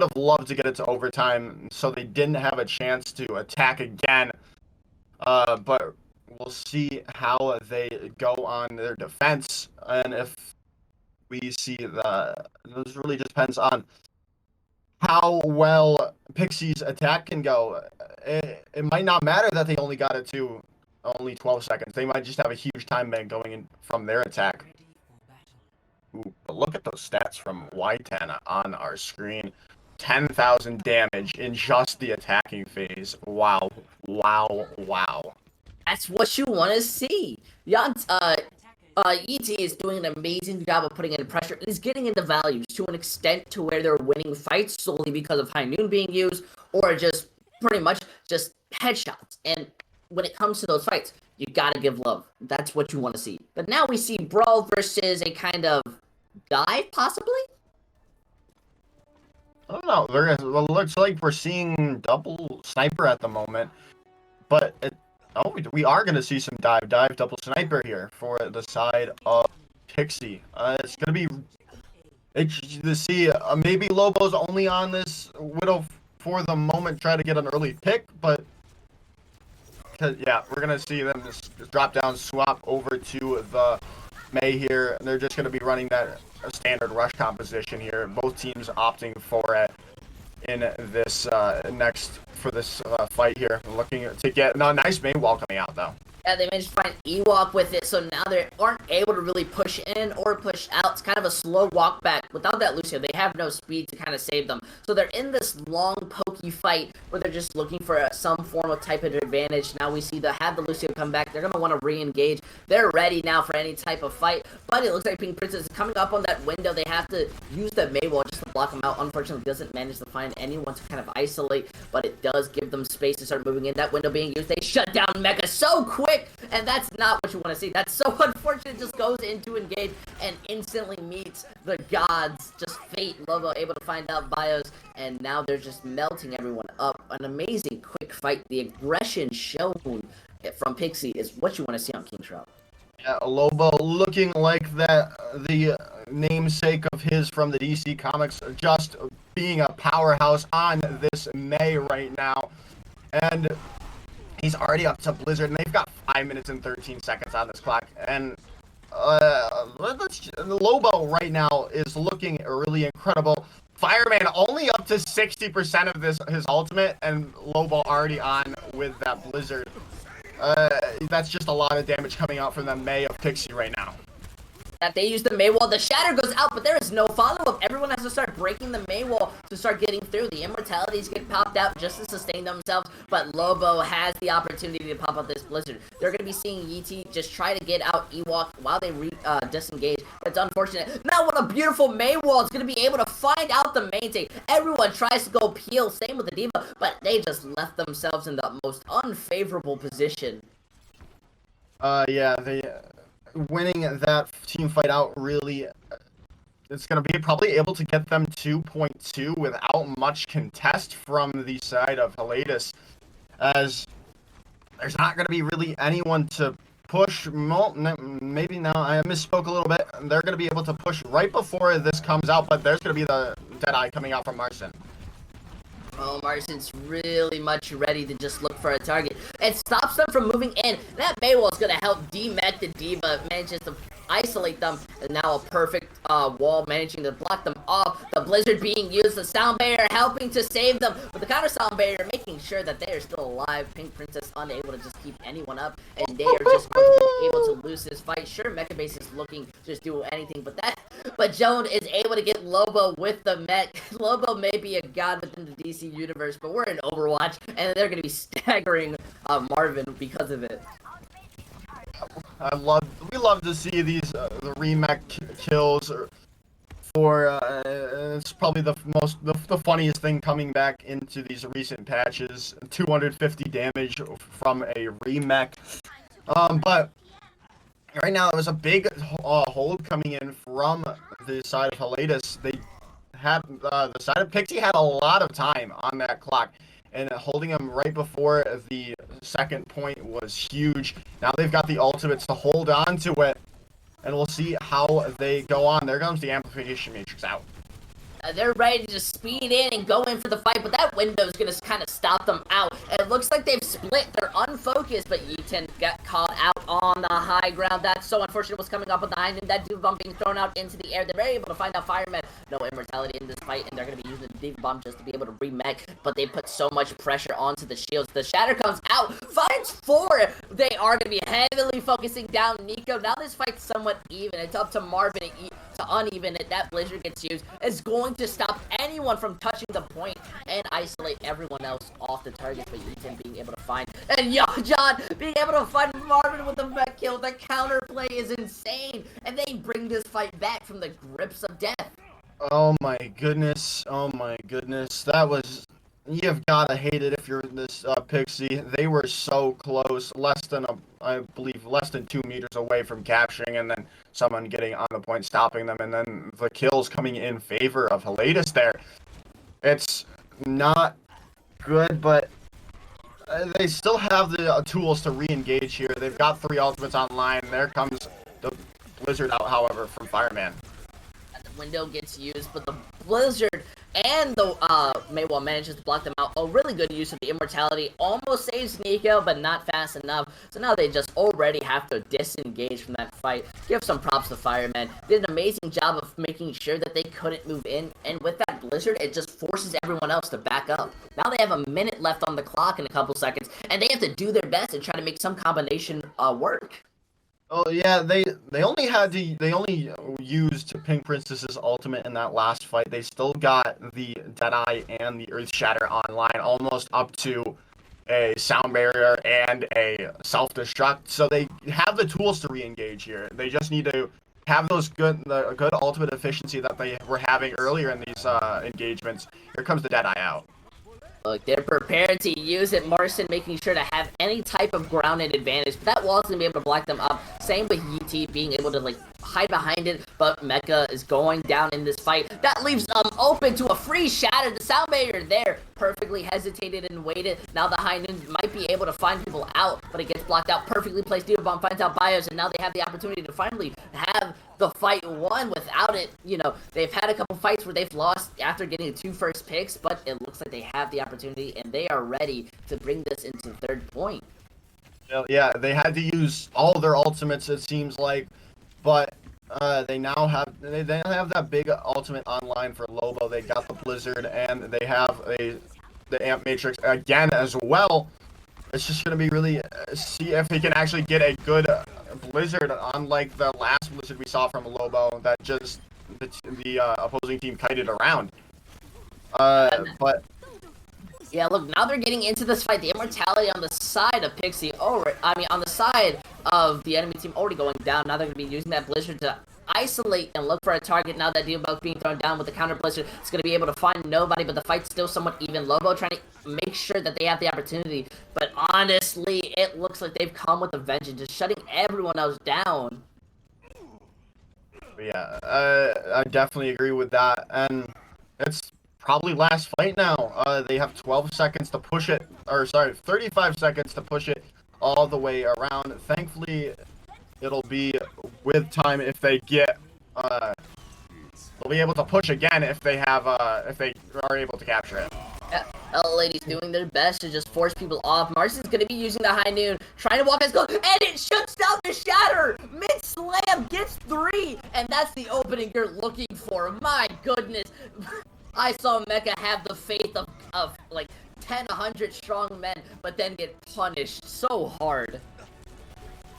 Speaker 2: have loved to get it to overtime, so they didn't have a chance to attack again. But we'll see how they go on their defense, and if we see this really just depends on how well Pixie's attack can go. It might not matter that they only got it to only 12 seconds. They might just have a huge time bank going in from their attack. Ooh, but look at those stats from Y10 on our screen. 10,000 damage in just the attacking phase. Wow. Wow. Wow.
Speaker 1: That's what you want to see. ET is doing an amazing job of putting in pressure. He's getting into values to an extent to where they're winning fights solely because of high noon being used, or just pretty much just headshots. And when it comes to those fights, you gotta give love. That's what you want to see. But now we see Brawl versus a kind of dive, possibly?
Speaker 2: I don't know. It looks like we're seeing double sniper at the moment. But we are going to see some dive double sniper here for the side of Pixie. It's going to be interesting to see. Maybe Lobo's only on this Widow for the moment, try to get an early pick, but yeah, we're going to see them just drop down, swap over to the May here. They're just going to be running that standard rush composition here. Both teams opting for it in this next fight here. Looking to get a nice main wall coming out though.
Speaker 1: Yeah, they managed to find Ewok with it, so now they aren't able to really push in or push out. It's kind of a slow walk back. Without that Lucio, they have no speed to kind of save them. So they're in this long, pokey fight where they're just looking for some form of type of advantage. Now we see have the Lucio come back. They're going to want to re-engage. They're ready now for any type of fight, but it looks like Pink Princess is coming up on that window. They have to use the Maywall just to block them out. Unfortunately, doesn't manage to find anyone to kind of isolate, but it does give them space to start moving in. That window being used, they shut down Mecha so quick, and that's not what you want to see. That's so unfortunate. Just goes into engage and instantly meets the gods. Just fate. Lobo able to find out bios, and now they're just melting everyone up. An amazing quick fight. The aggression shown from Pixie is what you want to see on King Trout.
Speaker 2: Yeah, Lobo looking like the namesake of his from the DC Comics, just being a powerhouse on this May right now. And he's already up to Blizzard, and they've got 5 minutes and 13 seconds on this clock. And Lobo right now is looking really incredible. Fireman only up to 60% of his ultimate, and Lobo already on with that Blizzard. That's just a lot of damage coming out from the May of Pixie right now.
Speaker 1: That they use the Maywall. The Shatter goes out, but there is no follow-up. Everyone has to start breaking the Maywall to start getting through. The Immortalities get popped out just to sustain themselves, but Lobo has the opportunity to pop up this Blizzard. They're going to be seeing Yeetie just try to get out Ewok while they disengage. It's unfortunate. Now what a beautiful Maywall. It's going to be able to find out the main tank. Everyone tries to go peel. Same with the Diva, but they just left themselves in the most unfavorable position.
Speaker 2: Yeah, winning that team fight out really, it's going to be probably able to get them 2.2 without much contest from the side of Heliades, as there's not going to be really anyone to push. Maybe now I misspoke a little bit. They're going to be able to push right before this comes out, but there's going to be the Deadeye coming out from Marcin.
Speaker 1: Oh, Marson's really much ready to just look for a target. It stops them from moving in. That Maywall is going to help demech the Diva. Manages to isolate them. And now a perfect wall managing to block them off. The Blizzard being used. The Sound Barrier helping to save them. But the Counter Sound Barrier making sure that they are still alive. Pink Princess unable to just keep anyone up. And they are just going to be able to lose this fight. Sure, Mecha Base is looking to just do anything. But Joan is able to get Lobo with the mech. Lobo may be a god within the DC universe, but we're in Overwatch, and they're going to be staggering Marvin because of it.
Speaker 2: We love to see these the remech kills for it's probably the funniest thing coming back into these recent patches. 250 damage from a remech, but right now it was a big hold coming in from the side of Heliades. They had the side of Pixie had a lot of time on that clock, and holding them right before the second point was huge. Now they've got the ultimates to hold on to it, and we'll see how they go on. There comes the amplification matrix out.
Speaker 1: They're ready to just speed in and go in for the fight, but that window is going to kind of stop them out. And it looks like they've split. They're unfocused, but Yeeton got caught out on the high ground. That's so unfortunate what's coming up behind him. That Diva Bomb being thrown out into the air. They're very able to find out Fireman. No immortality in this fight, and they're going to be using the Diva Bomb just to be able to remech, but they put so much pressure onto the shields. The Shatter comes out, finds 4. They are going to be heavily focusing down Nico. Now this fight's somewhat even. It's up to Marvin to uneven it. That Blizzard gets used. It's going to stop anyone from touching the point and isolate everyone else off the target, but Ethan being able to find, and John being able to find Marvin with the mech kill. The counterplay is insane, and they bring this fight back from the grips of death.
Speaker 2: Oh my goodness, that was, you've gotta hate it if you're this Pixie. They were so close, I believe less than 2 meters away from capturing, and then someone getting on the point, stopping them, and then the kills coming in favor of Heliades there. It's not good, but they still have the tools to re-engage here. They've got 3 ultimates online. There comes the Blizzard out, however, from Fireman.
Speaker 1: The window gets used, but the Blizzard and the Maywall manages to block them out. A really good use of the immortality. Almost saves Nico, but not fast enough. So now they just already have to disengage from that fight. Give some props to Fireman. Did an amazing job of making sure that they couldn't move in. And with that Blizzard Blizzard, it just forces everyone else to back up. Now they have a minute left on the clock in a couple seconds, and they have to do their best and try to make some combination work.
Speaker 2: Oh yeah, they only used Pink Princess's ultimate in that last fight. They still got the Deadeye and the Earth Shatter online, almost up to a sound barrier and a self-destruct. So they have the tools to re-engage here. They just need to have those good ultimate efficiency that they were having earlier in these engagements. Here comes the Deadeye out.
Speaker 1: Look, they're prepared to use it. Marston making sure to have any type of grounded advantage. But that wall's going to be able to block them up. Same with UT being able to, like, hide behind it. But Mecha is going down in this fight. That leaves them open to a free shatter. The sound barrier there perfectly hesitated and waited. Now the high noon might be able to find people out. But it gets blocked out. Perfectly placed Diva Bomb finds out Bios. And now they have the opportunity to finally have the fight won. Without it, you know, they've had a couple fights where they've lost after getting the 2 first picks, but it looks like they have the opportunity and they are ready to bring this into the 3rd point.
Speaker 2: Yeah, they had to use all their ultimates, it seems like, but they now have that big ultimate online for Lobo. They got the Blizzard and they have the Amp Matrix again as well. It's just going to be really see if he can actually get a good Blizzard, unlike the last Blizzard we saw from Lobo that just the opposing team kited around. But
Speaker 1: yeah, look, now they're getting into this fight. The immortality on the side of Pixie, on the side of the enemy team already going down. Now they're going to be using that Blizzard to isolate and look for a target. Now that Diva being thrown down with the counter Blizzard, it's going to be able to find nobody, but the fight's still somewhat even. Lobo trying to make sure that they have the opportunity, but honestly, it looks like they've come with a vengeance, just shutting everyone else down.
Speaker 2: Yeah, I definitely agree with that, and it's probably last fight now. They have 12 seconds to push it, 35 seconds to push it all the way around. Thankfully, it'll be with time if they get, they'll be able to push again if they have, if they are able to capture it.
Speaker 1: Yeah, Heliades doing their best to just force people off. Marston's going to be using the high noon, trying to walk his goal, and it shuts down the shatter! Mid-slam gets 3, and that's the opening you're looking for. My goodness. I saw Mecha have the faith of like 10, 100 strong men, but then get punished so hard.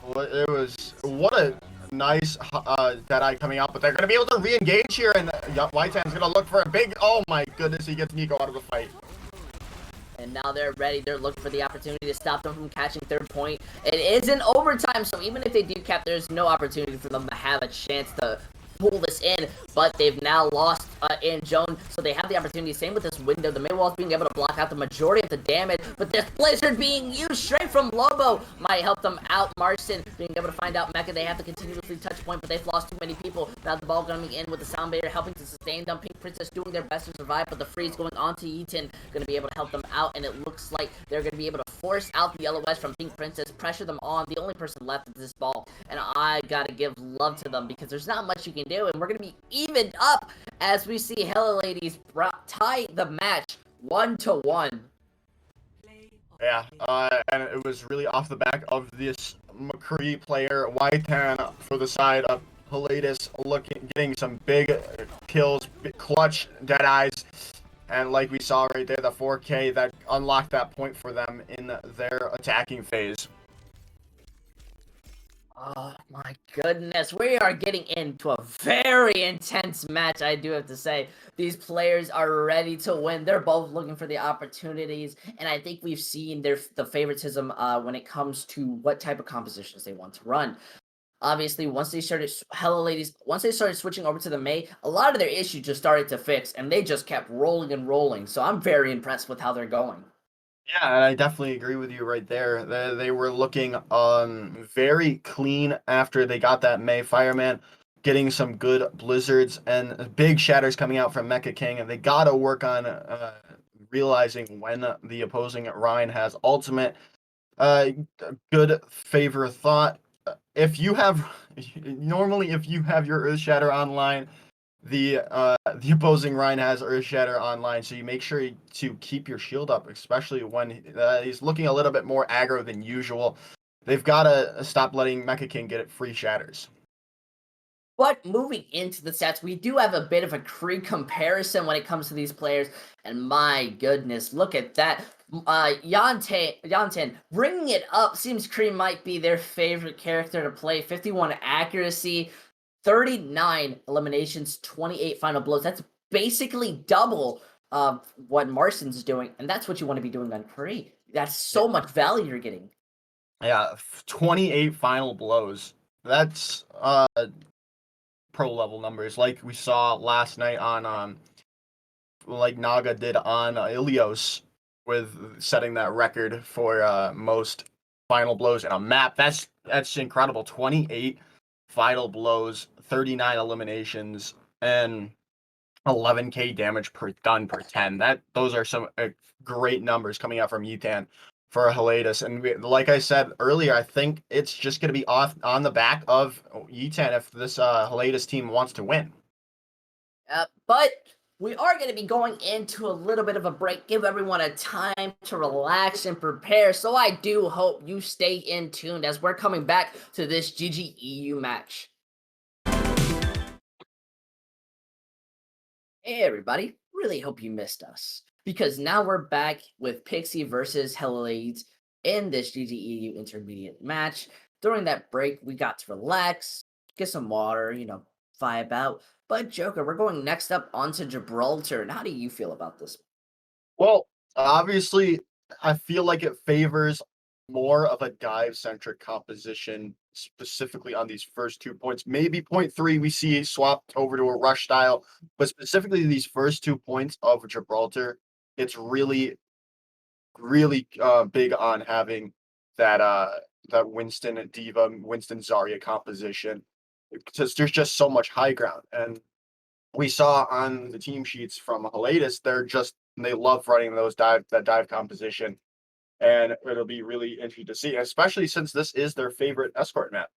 Speaker 2: Well, it was, what a nice Deadeye coming out, but they're going to be able to re-engage here, and Whitehand's going to look for a big, oh my goodness, he gets Nico out of the fight.
Speaker 1: And now they're ready. They're looking for the opportunity to stop them from catching 3rd point. It is in overtime, so even if they do cap, there's no opportunity for them to have a chance to pull this in, but they've now lost in Joan, so they have the opportunity. Same with this window. The mid wall's being able to block out the majority of the damage, but this Blizzard being used straight from Lobo might help them out. Marston being able to find out Mecha. They have to continuously touch point, but they've lost too many people. Now the ball coming in with the sound barrier, helping to sustain them. Pink Princess doing their best to survive, but the freeze going on to Eaton, going to be able to help them out, and it looks like they're going to be able to force out the Yellow West from Pink Princess, pressure them on. The only person left is this ball, and I gotta give love to them because there's not much you can do, and we're going to be evened up as we see Heliades tie the match 1-1.
Speaker 2: Yeah, and it was really off the back of this McCree player, Whitehan, for the side of Heliades, getting some big kills, clutch Deadeyes, and like we saw right there, the 4K that unlocked that point for them in their attacking phase.
Speaker 1: Oh my goodness, we are getting into a very intense match, I do have to say. These players are ready to win. They're both looking for the opportunities, and I think we've seen the favoritism when it comes to what type of compositions they want to run. Obviously, once they started switching over to the Mei, a lot of their issues just started to fix, and they just kept rolling and rolling. So I'm very impressed with how they're going.
Speaker 2: Yeah, and I definitely agree with you right there. They were looking very clean after they got that Mei Fireman, getting some good blizzards and big shatters coming out from Mecha King, and they gotta work on realizing when the opposing Ryan has ultimate. Good favor thought. If you have normally if you have your Earth Shatter online, the opposing Ryan has Earth Shatter online, so you make sure to keep your shield up, especially when he's looking a little bit more aggro than usual. They've got to stop letting Mecha King get free shatters.
Speaker 1: But moving into the stats, we do have a bit of a comparison when it comes to these players. And my goodness, look at that. Yanten bringing it up. Seems Kree might be their favorite character to play. 51 accuracy, 39 eliminations, 28 final blows. That's basically double of what Marston's doing. And that's what you want to be doing on Kree. That's so much value you're getting.
Speaker 2: Yeah, 28 final blows. That's pro level numbers, like we saw last night on like Naga did on Ilios, with setting that record for most final blows in a map. That's incredible. 28 final blows, 39 eliminations, and 11k damage per done per 10. Those are some great numbers coming out from Yitan for Heliades. And like I said earlier, I think it's just going to be off on the back of Yitan if this Heliades team wants to win.
Speaker 1: But we are going to be going into a little bit of a break, give everyone a time to relax and prepare. So I do hope you stay in tuned as we're coming back to this GGEU match. Hey everybody, really hope you missed us, because now we're back with Pixie versus Heliades in this GGEU intermediate match. During that break, we got to relax, get some water, vibe out. But Joker, we're going next up onto Gibraltar, and how do you feel about this?
Speaker 2: Well, obviously, I feel like it favors more of a dive-centric composition, specifically on these first 2 points. Maybe point 3 we see swapped over to a rush style, but specifically these first 2 points of Gibraltar, it's really, really big on having that Winston Diva, Winston Zarya composition, because there's just so much high ground. And we saw on the team sheets from Heliades, they love running that dive composition, and it'll be really interesting to see, especially since this is their favorite escort map.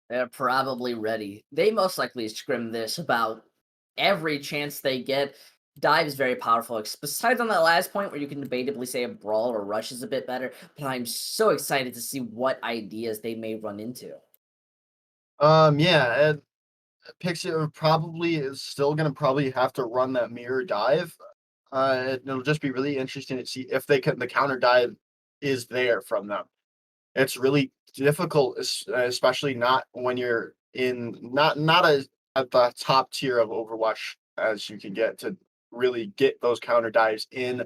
Speaker 1: They're probably ready. They most likely scrim this about every chance they get. Dive is very powerful. Besides on that last point where you can debatably say a brawl or rush is a bit better, but I'm so excited to see what ideas they may run into.
Speaker 2: Yeah, and Pixie is still gonna probably have to run that mirror dive. It'll just be really interesting to see if the counter dive is there from them. It's really difficult, especially not when you're in not as at the top tier of Overwatch as you can get, to really get those counter dives in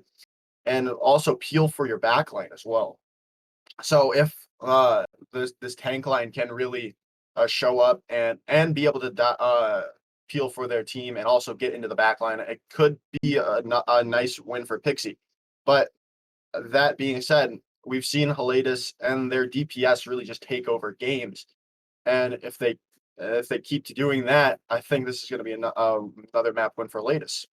Speaker 2: and also peel for your backline as well. So if this tank line can really show up and be able to peel for their team and also get into the backline, it could be a nice win for Pixie. But that being said, we've seen Heliades and their DPS really just take over games, and if they keep doing that, I think this is going to be another map win for Heliades.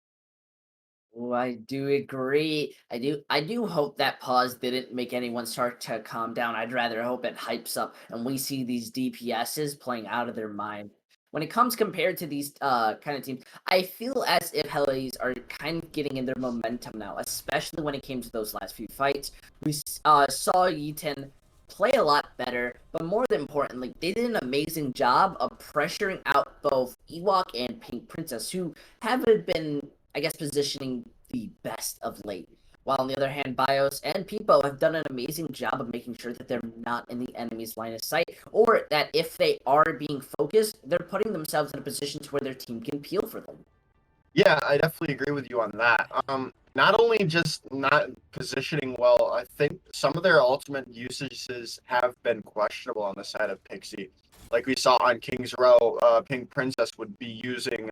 Speaker 1: Oh, I do agree. I do hope that pause didn't make anyone start to calm down. I'd rather hope it hypes up and we see these DPSs playing out of their mind. When it comes compared to these kind of teams, I feel as if Heliades are kind of getting in their momentum now, especially when it came to those last few fights. We saw Yitan play a lot better, but more than importantly, they did an amazing job of pressuring out both Ewok and Pink Princess, who haven't been, I guess, positioning the best of late. While on the other hand, Bios and Peepo have done an amazing job of making sure that they're not in the enemy's line of sight, or that if they are being focused, they're putting themselves in a position to where their team can peel for them.
Speaker 2: Yeah, I definitely agree with you on that. Not only just not positioning well, I think some of their ultimate usages have been questionable on the side of Pixie. Like we saw on King's Row, Pink Princess would be using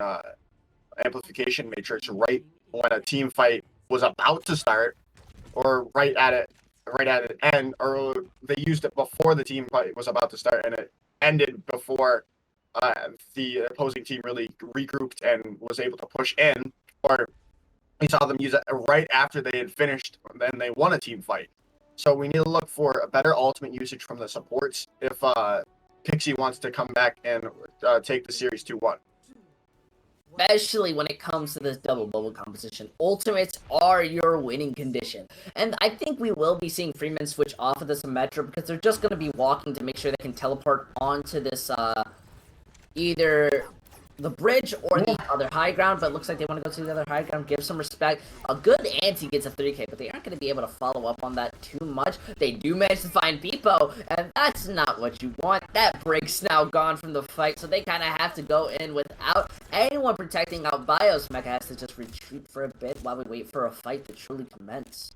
Speaker 2: amplification matrix right when a team fight was about to start, or right at it end, or they used it before the team fight was about to start and it ended before the opposing team really regrouped and was able to push in, or we saw them use it right after they had finished and they won a team fight. So we need to look for a better ultimate usage from the supports if Pixie wants to come back and take the series 2-1.
Speaker 1: Especially when it comes to this double bubble composition. Ultimates are your winning condition. And I think we will be seeing Freeman switch off of the Symmetra because they're just going to be walking to make sure they can teleport onto this either the bridge or the other high ground, but it looks like they want to go to the other high ground, give some respect. A good anti gets a 3k, but they aren't going to be able to follow up on that too much. They do manage to find Pipo, and that's not what you want. That break's now gone from the fight, so they kind of have to go in without anyone protecting out Bios. Mecha has to just retreat for a bit while we wait for a fight to truly commence.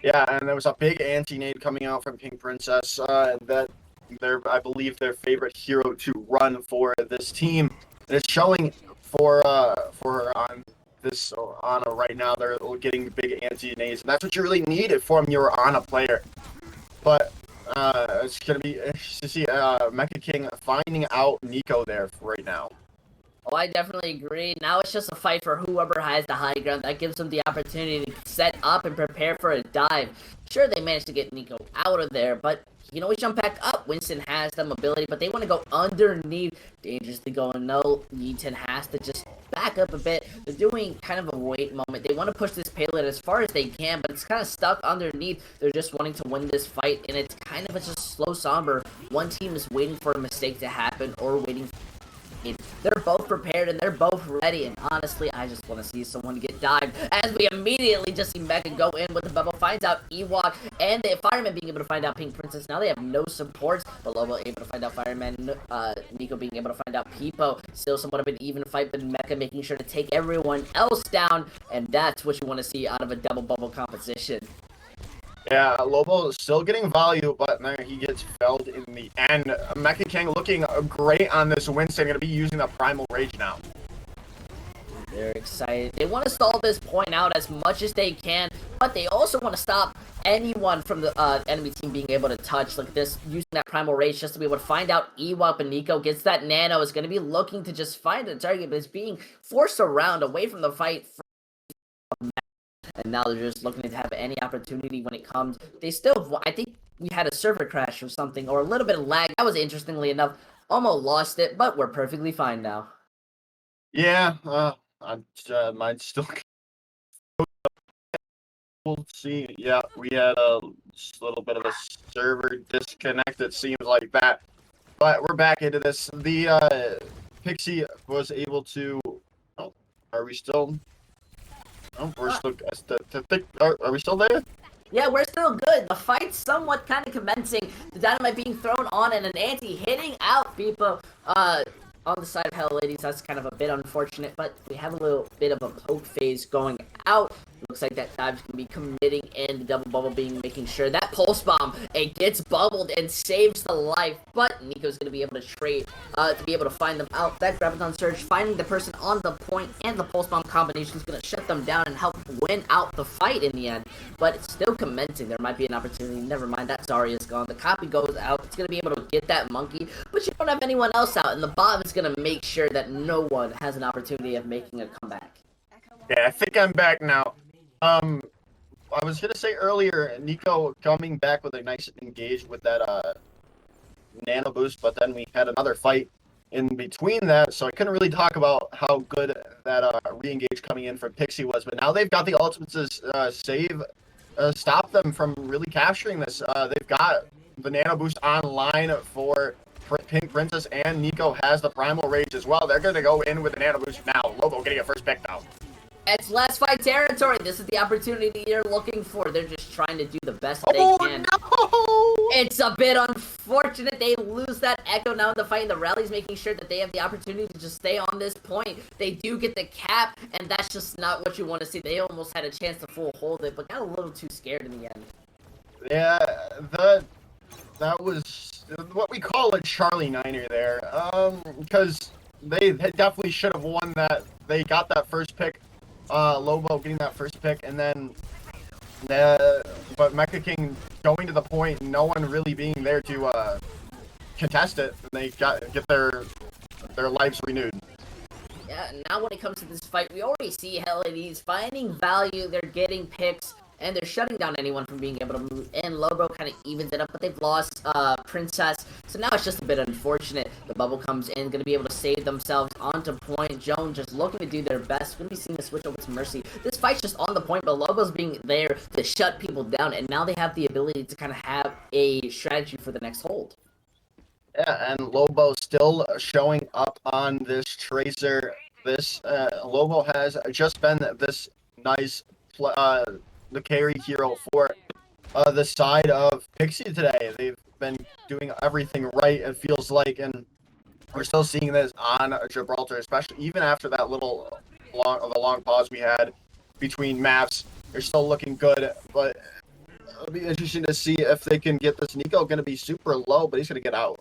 Speaker 2: Yeah, and there was a big anti-nade coming out from Pink Princess that I believe their favorite hero to run for this team. And it's showing for her on this Ana right now. They're getting big anti-nades, and that's what you really need from your Ana player. But it's gonna be interesting to see Mecha King finding out Nico there right now.
Speaker 1: Oh, I definitely agree. Now it's just a fight for whoever has the high ground. That gives them the opportunity to set up and prepare for a dive. Sure, they managed to get Nico out of there, but you can always jump back up. Winston has the mobility, but they want to go underneath. Dangerously going no. Yeaton has to just back up a bit. They're doing kind of a wait moment. They want to push this payload as far as they can, but it's kind of stuck underneath. They're just wanting to win this fight, and it's kind of just slow somber. One team is waiting for a mistake to happen or waiting. They're both prepared and they're both ready, and honestly, I just want to see someone get dived as we immediately just see Mecha go in with the bubble, finds out Ewok and the Fireman being able to find out Pink Princess. Now they have no supports, but Lobo able to find out Fireman, Nico being able to find out Pipo. Still somewhat of an even fight, but Mecha making sure to take everyone else down, and that's what you want to see out of a double bubble composition.
Speaker 2: Yeah, Lobo is still getting value, but there he gets felled in the end. Mecha King looking great on this Winston, going to be using the Primal Rage now.
Speaker 1: They're excited. They want to stall this point out as much as they can, but they also want to stop anyone from the enemy team being able to touch like this, using that Primal Rage just to be able to find out Ewok. And Nico gets that Nano, is going to be looking to just find a target, but is being forced around away from the fight. And now they're just looking to have any opportunity when it comes. They still, I think we had a server crash or something, or a little bit of lag. That was interestingly enough. Almost lost it, but we're perfectly fine now.
Speaker 2: Yeah, might still. We'll see. Yeah, we had a little bit of a server disconnect, it seems like that. But we're back into this. The Pixie was able to. Oh, are we still? Oh, we're still. Are we still there?
Speaker 1: Yeah, we're still good. The fight's somewhat kind of commencing. The dynamite being thrown on and an anti hitting out people on the side of Heliades. That's kind of a bit unfortunate, but we have a little bit of a poke phase going out. Looks like that dive's going to be committing in, the double bubble being making sure that pulse bomb, it gets bubbled and saves the life, but Nico's going to be able to trade to be able to find them out. That Graviton Surge, finding the person on the point, and the pulse bomb combination is going to shut them down and help win out the fight in the end, but it's still commencing. There might be an opportunity. Never mind, that Zarya's gone. The copy goes out. It's going to be able to get that monkey, but you don't have anyone else out, and the bottom is going to make sure that no one has an opportunity of making a comeback.
Speaker 2: Yeah, I think I'm back now. I was gonna say earlier, Nico coming back with a nice engage with that nano boost, but then we had another fight in between that, so I couldn't really talk about how good that re-engage coming in from Pixie was. But now they've got the ultimate to stop them from really capturing this. They've got the nano boost online for Pink Princess, and Nico has the Primal Rage as well. They're gonna go in with the nano boost now. Lobo getting a first pick now.
Speaker 1: It's last fight territory. This is the opportunity you're looking for. They're just trying to do the best they can.
Speaker 2: No!
Speaker 1: It's a bit unfortunate they lose that Echo now in the fight, and the Rally's making sure that they have the opportunity to just stay on this point. They do get the cap, and that's just not what you want to see. They almost had a chance to full hold it, but got a little too scared in the end.
Speaker 2: Yeah, that was what we call a Charlie Niner there. Because they definitely should have won that. They got that first pick. Lobo getting that first pick, and then but Mecha King going to the point, no one really being there to contest it, and they get their lives renewed.
Speaker 1: Yeah, now when it comes to this fight, we already see Heliades finding value. They're getting picks, and they're shutting down anyone from being able to move in. Lobo kind of evens it up, but they've lost Princess, so now it's just a bit unfortunate. The bubble comes in, going to be able to save themselves onto point. Joan just looking to do their best. Going to be seeing the switch over to Mercy. This fight's just on the point, but Lobo's being there to shut people down, and now they have the ability to kind of have a strategy for the next hold.
Speaker 2: Yeah, and Lobo still showing up on this Tracer. This Lobo has just been this nice the carry hero for the side of Pixie today. They've been doing everything right, it feels like, and we're still seeing this on Gibraltar, especially even after that little long pause we had between maps. They're still looking good, but it'll be interesting to see if they can get this. Nico going to be super low, but he's going to get out.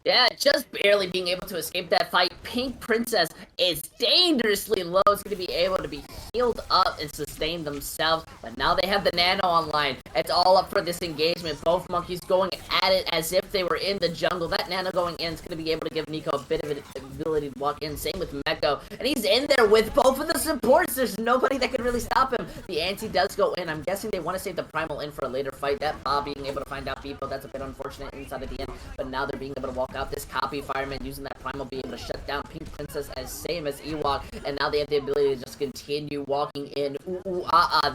Speaker 1: Yeah, just barely being able to escape that fight. Pink Princess is dangerously low. It's going to be able to be healed up and sustain themselves. But now they have the Nano online. It's all up for this engagement. Both monkeys going at it as if they were in the jungle. That Nano going in is going to be able to give Nico a bit of an ability to walk in. Same with Meko. And he's in there with both of the supports. There's nobody that can really stop him. The anti does go in. I'm guessing they want to save the Primal in for a later fight. That Bob being able to find out people, that's a bit unfortunate inside of the end. But now they're being able to walk out this copy fireman using that primal being able to shut down Pink Princess as same as Ewok, and now they have the ability to just continue walking in.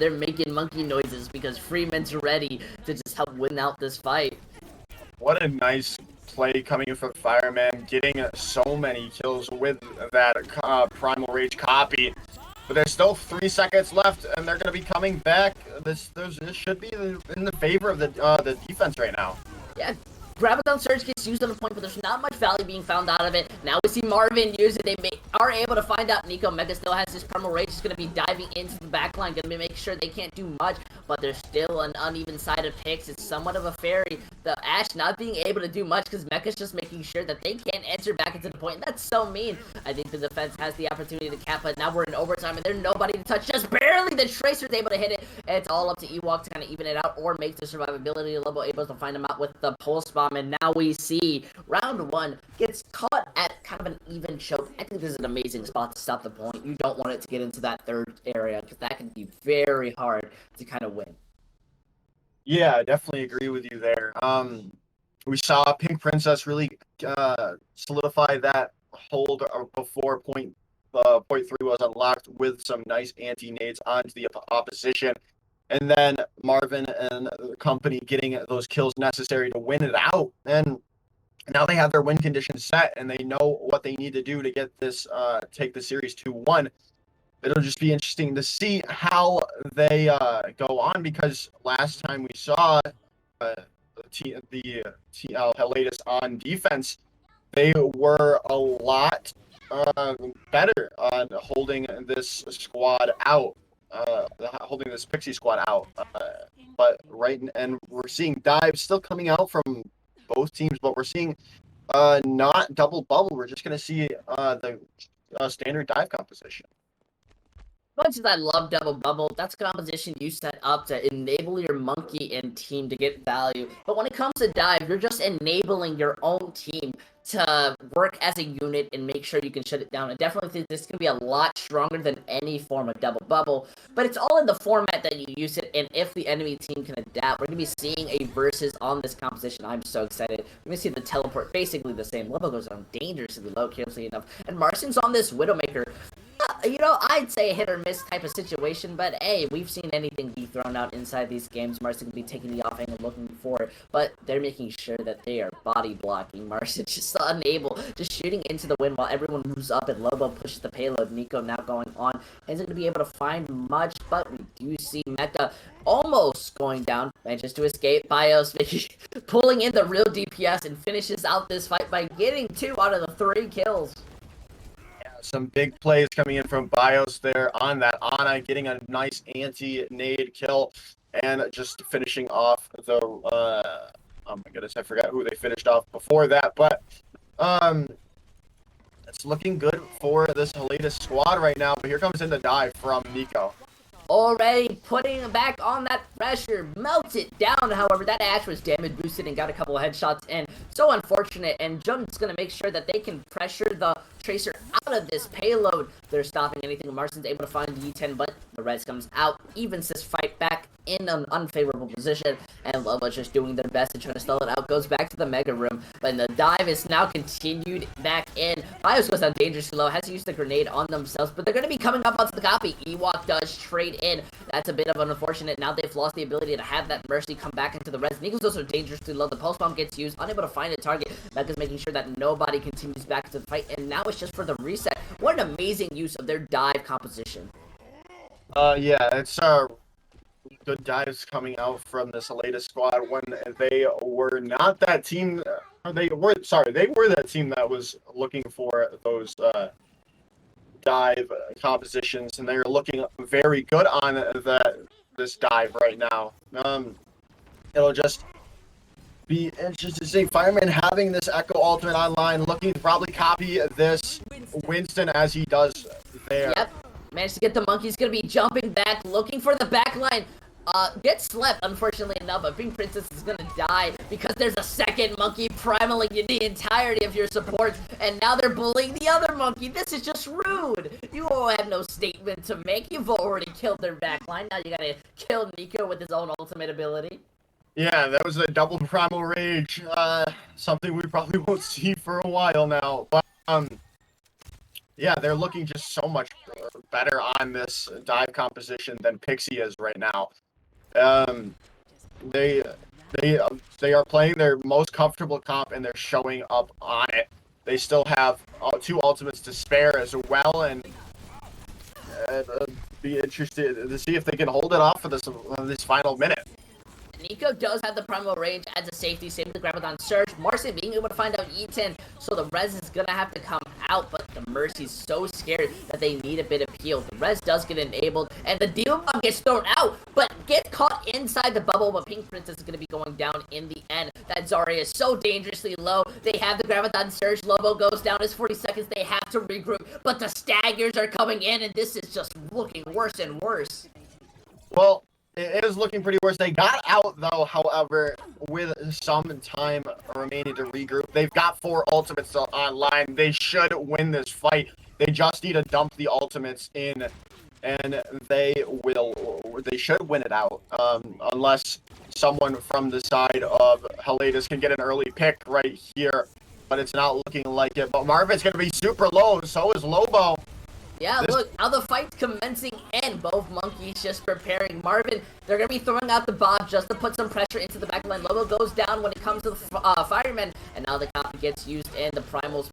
Speaker 1: They're making monkey noises because Freeman's ready to just help win out this fight.
Speaker 2: What a nice play coming in from Fireman, getting so many kills with that Primal Rage copy. But there's still 3 seconds left, and they're going to be coming back. This should be in the favor of the defense right now.
Speaker 1: Yeah. Graviton Surge gets used on the point, but there's not much value being found out of it. Now we see Marvin use it. They are able to find out Nico. Mega still has his Primal Rage. He's going to be diving into the backline. Going to be making sure they can't do much, but there's still an uneven side of picks. It's somewhat of a fairy. The Ashe not being able to do much because Mecha's just making sure that they can't enter back into the point. And that's so mean. I think the defense has the opportunity to cap it. Now we're in overtime, and there's nobody to touch. Just barely the Tracer's able to hit it. And it's all up to Ewok to kind of even it out or make the survivability level able to find him out with the Pulse Bomb. And now we see round 1 gets caught at kind of an even choke. I think this is an amazing spot to stop the point. You don't want it to get into that third area because that can be very hard to kind of win.
Speaker 2: Yeah, I definitely agree with you there. We saw Pink Princess really solidify that hold before point 3 was unlocked with some nice anti-nades onto the opposition. And then Marvin and the company getting those kills necessary to win it out. And now they have their win conditions set, and they know what they need to do to get this, take the series 2-1. It'll just be interesting to see how they go on, because last time we saw Heliades on defense, they were a lot better on holding this squad out. Holding this Pixie squad out, but and we're seeing dives still coming out from both teams, but we're seeing not double bubble. We're just gonna see the standard dive composition.
Speaker 1: Much as I love double bubble, that's a composition you set up to enable your monkey and team to get value. But when it comes to dive, you're just enabling your own team to work as a unit and make sure you can shut it down. I definitely think this can be a lot stronger than any form of double bubble, but it's all in the format that you use it, and if the enemy team can adapt. We're going to be seeing a versus on this composition. I'm so excited. We're going to see the teleport basically the same. Lobo goes on dangerously low, carelessly enough, and Marcin's on this Widowmaker. You know, I'd say a hit or miss type of situation, but hey, we've seen anything be thrown out inside these games. Marcin can be taking the off angle looking for it, but they're making sure that they are body blocking. Marcin just unable, just shooting into the wind while everyone moves up and Lobo pushes the payload. Nico now going on, isn't going to be able to find much, but we do see Mecha almost going down, manages to escape. Bios pulling in the real DPS and finishes out this fight by getting 2 out of the 3 kills.
Speaker 2: Some big plays coming in from Bios there on that Ana, getting a nice anti-nade kill, and just finishing off the, oh my goodness, I forgot who they finished off before that, but it's looking good for this Heliades squad right now, but here comes in the dive from Nico.
Speaker 1: Already putting back on that pressure, melts it down. However, that Ashe was damage boosted and got a couple of headshots in. So unfortunate, and Junk's going to make sure that they can pressure the Tracer out of this payload. They're stopping anything. Marcin's able to find the E10, but the res comes out, evens this fight back in an unfavorable position, and Loba's just doing their best to try to stall it out. Goes back to the Mega Room, but the dive is now continued back in. Bios goes down dangerously low, has to use the grenade on themselves, but they're going to be coming up onto the copy. Ewok does trade in. That's a bit of an unfortunate. Now they've lost the ability to have that Mercy come back into the res. Nico's also dangerously low. The pulse bomb gets used, unable to find a target. Mecha's making sure that nobody continues back to the fight, and now it's just for the reset. What an amazing use of their dive composition.
Speaker 2: Yeah, it's good dives coming out from this latest squad when they were not that team. They were that team that was looking for those dive compositions, and they're looking very good on this dive right now. It'll just be interesting to see Fireman having this Echo ultimate online, looking to probably copy this Winston as he does there.
Speaker 1: Yep, managed to get the monkey. He's gonna be jumping back, looking for the back line. Gets slept, unfortunately enough, but Pink Princess is gonna die because there's a second monkey primaling the entirety of your supports, and now they're bullying the other monkey. This is just rude. You all have no statement to make. You've already killed their backline. Now you gotta kill Nico with his own ultimate ability.
Speaker 2: Yeah, that was a double primal rage. Something we probably won't see for a while now. But yeah, they're looking just so much better on this dive composition than Pixie is right now. They are playing their most comfortable comp and they're showing up on it. They still have 2 ultimates to spare as well, and be interested to see if they can hold it off for this final minute.
Speaker 1: Nico does have the primal range as a safety, same with the Graviton Surge. Marcin being able to find out E10, so the res is gonna have to come out, but the Mercy's so scared that they need a bit of heal. The res does get enabled, and the Demon Bomb gets thrown out, but gets caught inside the bubble, but Pink Princess is gonna be going down in the end. That Zarya is so dangerously low. They have the Graviton Surge, Lobo goes down, it's 40 seconds, they have to regroup, but the staggers are coming in, and this is just looking worse and worse.
Speaker 2: Well, it is looking pretty worse. They got out, though, however, with some time remaining to regroup. They've got 4 ultimates online. They should win this fight. They just need to dump the ultimates in, and they should win it out. Unless someone from the side of Heliades can get an early pick right here, but it's not looking like it. But Marvin's going to be super low, so is Lobo.
Speaker 1: Yeah, look, how the fight's commencing and both monkeys just preparing. Marvin, they're going to be throwing out the bomb just to put some pressure into the back line. Lobo goes down when it comes to the firemen, and now the copy gets used, and the primals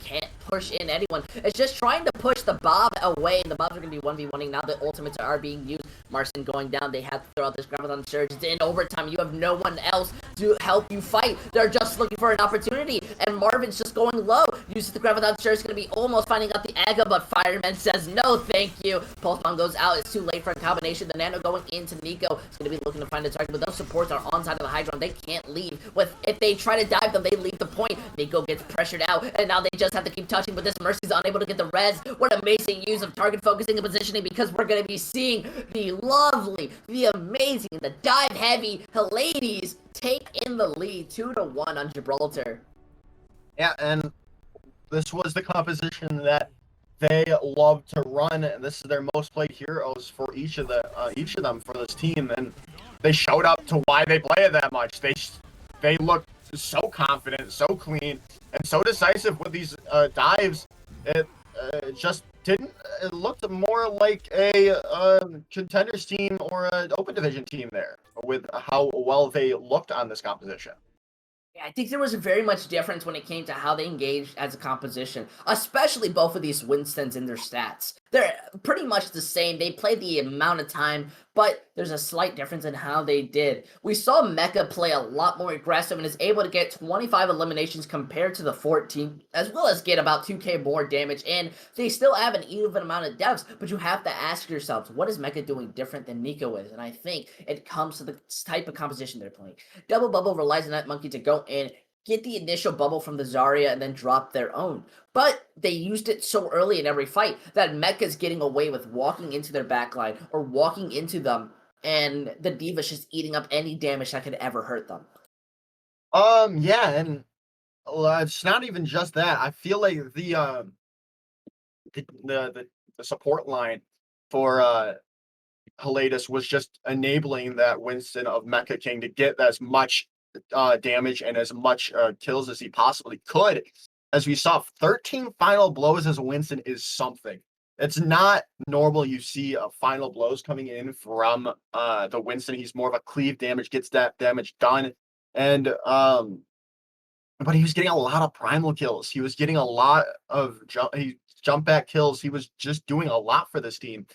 Speaker 1: can't push in anyone. It's just trying to push the Bob away, and the Bobs are going to be 1v1ing. Now the ultimates are being used. Marcin going down, they have to throw out this Graviton Surge. It's in overtime. You have no one else to help you fight. They're just looking for an opportunity, and Marvin's just going low. Uses the Graviton Surge, going to be almost finding out the Aga, but Fireman says no thank you. Pulse Bomb goes out, it's too late for a combination. The Nano going into Nico. It's going to be looking to find a target, but those supports are on side of the Hydron. They can't leave. If they try to dive them, they leave the point. Nico gets pressured out, and now they just have to keep touching, but this Mercy's unable to get the res. What amazing use of target focusing and positioning, because we're going to be seeing the lovely, the amazing, the dive heavy Heliades take in the lead 2-1 on Gibraltar.
Speaker 2: Yeah, and this was the composition that they love to run. This is their most played heroes for each of them for this team, and they showed up to why they play it that much. They looked so confident, so clean, and so decisive with these dives. It just didn't. It looked more like a contenders team or an open division team there with how well they looked on this composition.
Speaker 1: Yeah, I think there was very much difference when it came to how they engaged as a composition, especially both of these Winstons in their stats. They're pretty much the same. They played the amount of time, but there's a slight difference in how they did. We saw Mecha play a lot more aggressive and is able to get 25 eliminations compared to the 14, as well as get about 2k more damage, and they still have an even amount of deaths, but you have to ask yourselves, what is Mecha doing different than Nico is? And I think it comes to the type of composition they're playing. Double Bubble relies on that monkey to go in, get the initial bubble from the Zarya, and then drop their own. But they used it so early in every fight that Mecha's getting away with walking into their backline or walking into them, and the D.Va's just eating up any damage that could ever hurt them.
Speaker 2: Yeah, and it's not even just that. I feel like the support line for Heliades was just enabling that Winston of Mecha King to get as much damage and as much kills as he possibly could. As we saw, 13 final blows as a Winston is something. It's not normal you see final blows coming in from the Winston. He's more of a cleave damage, gets that damage done. And but he was getting a lot of primal kills. He was getting a lot of jump back kills. He was just doing a lot for this team.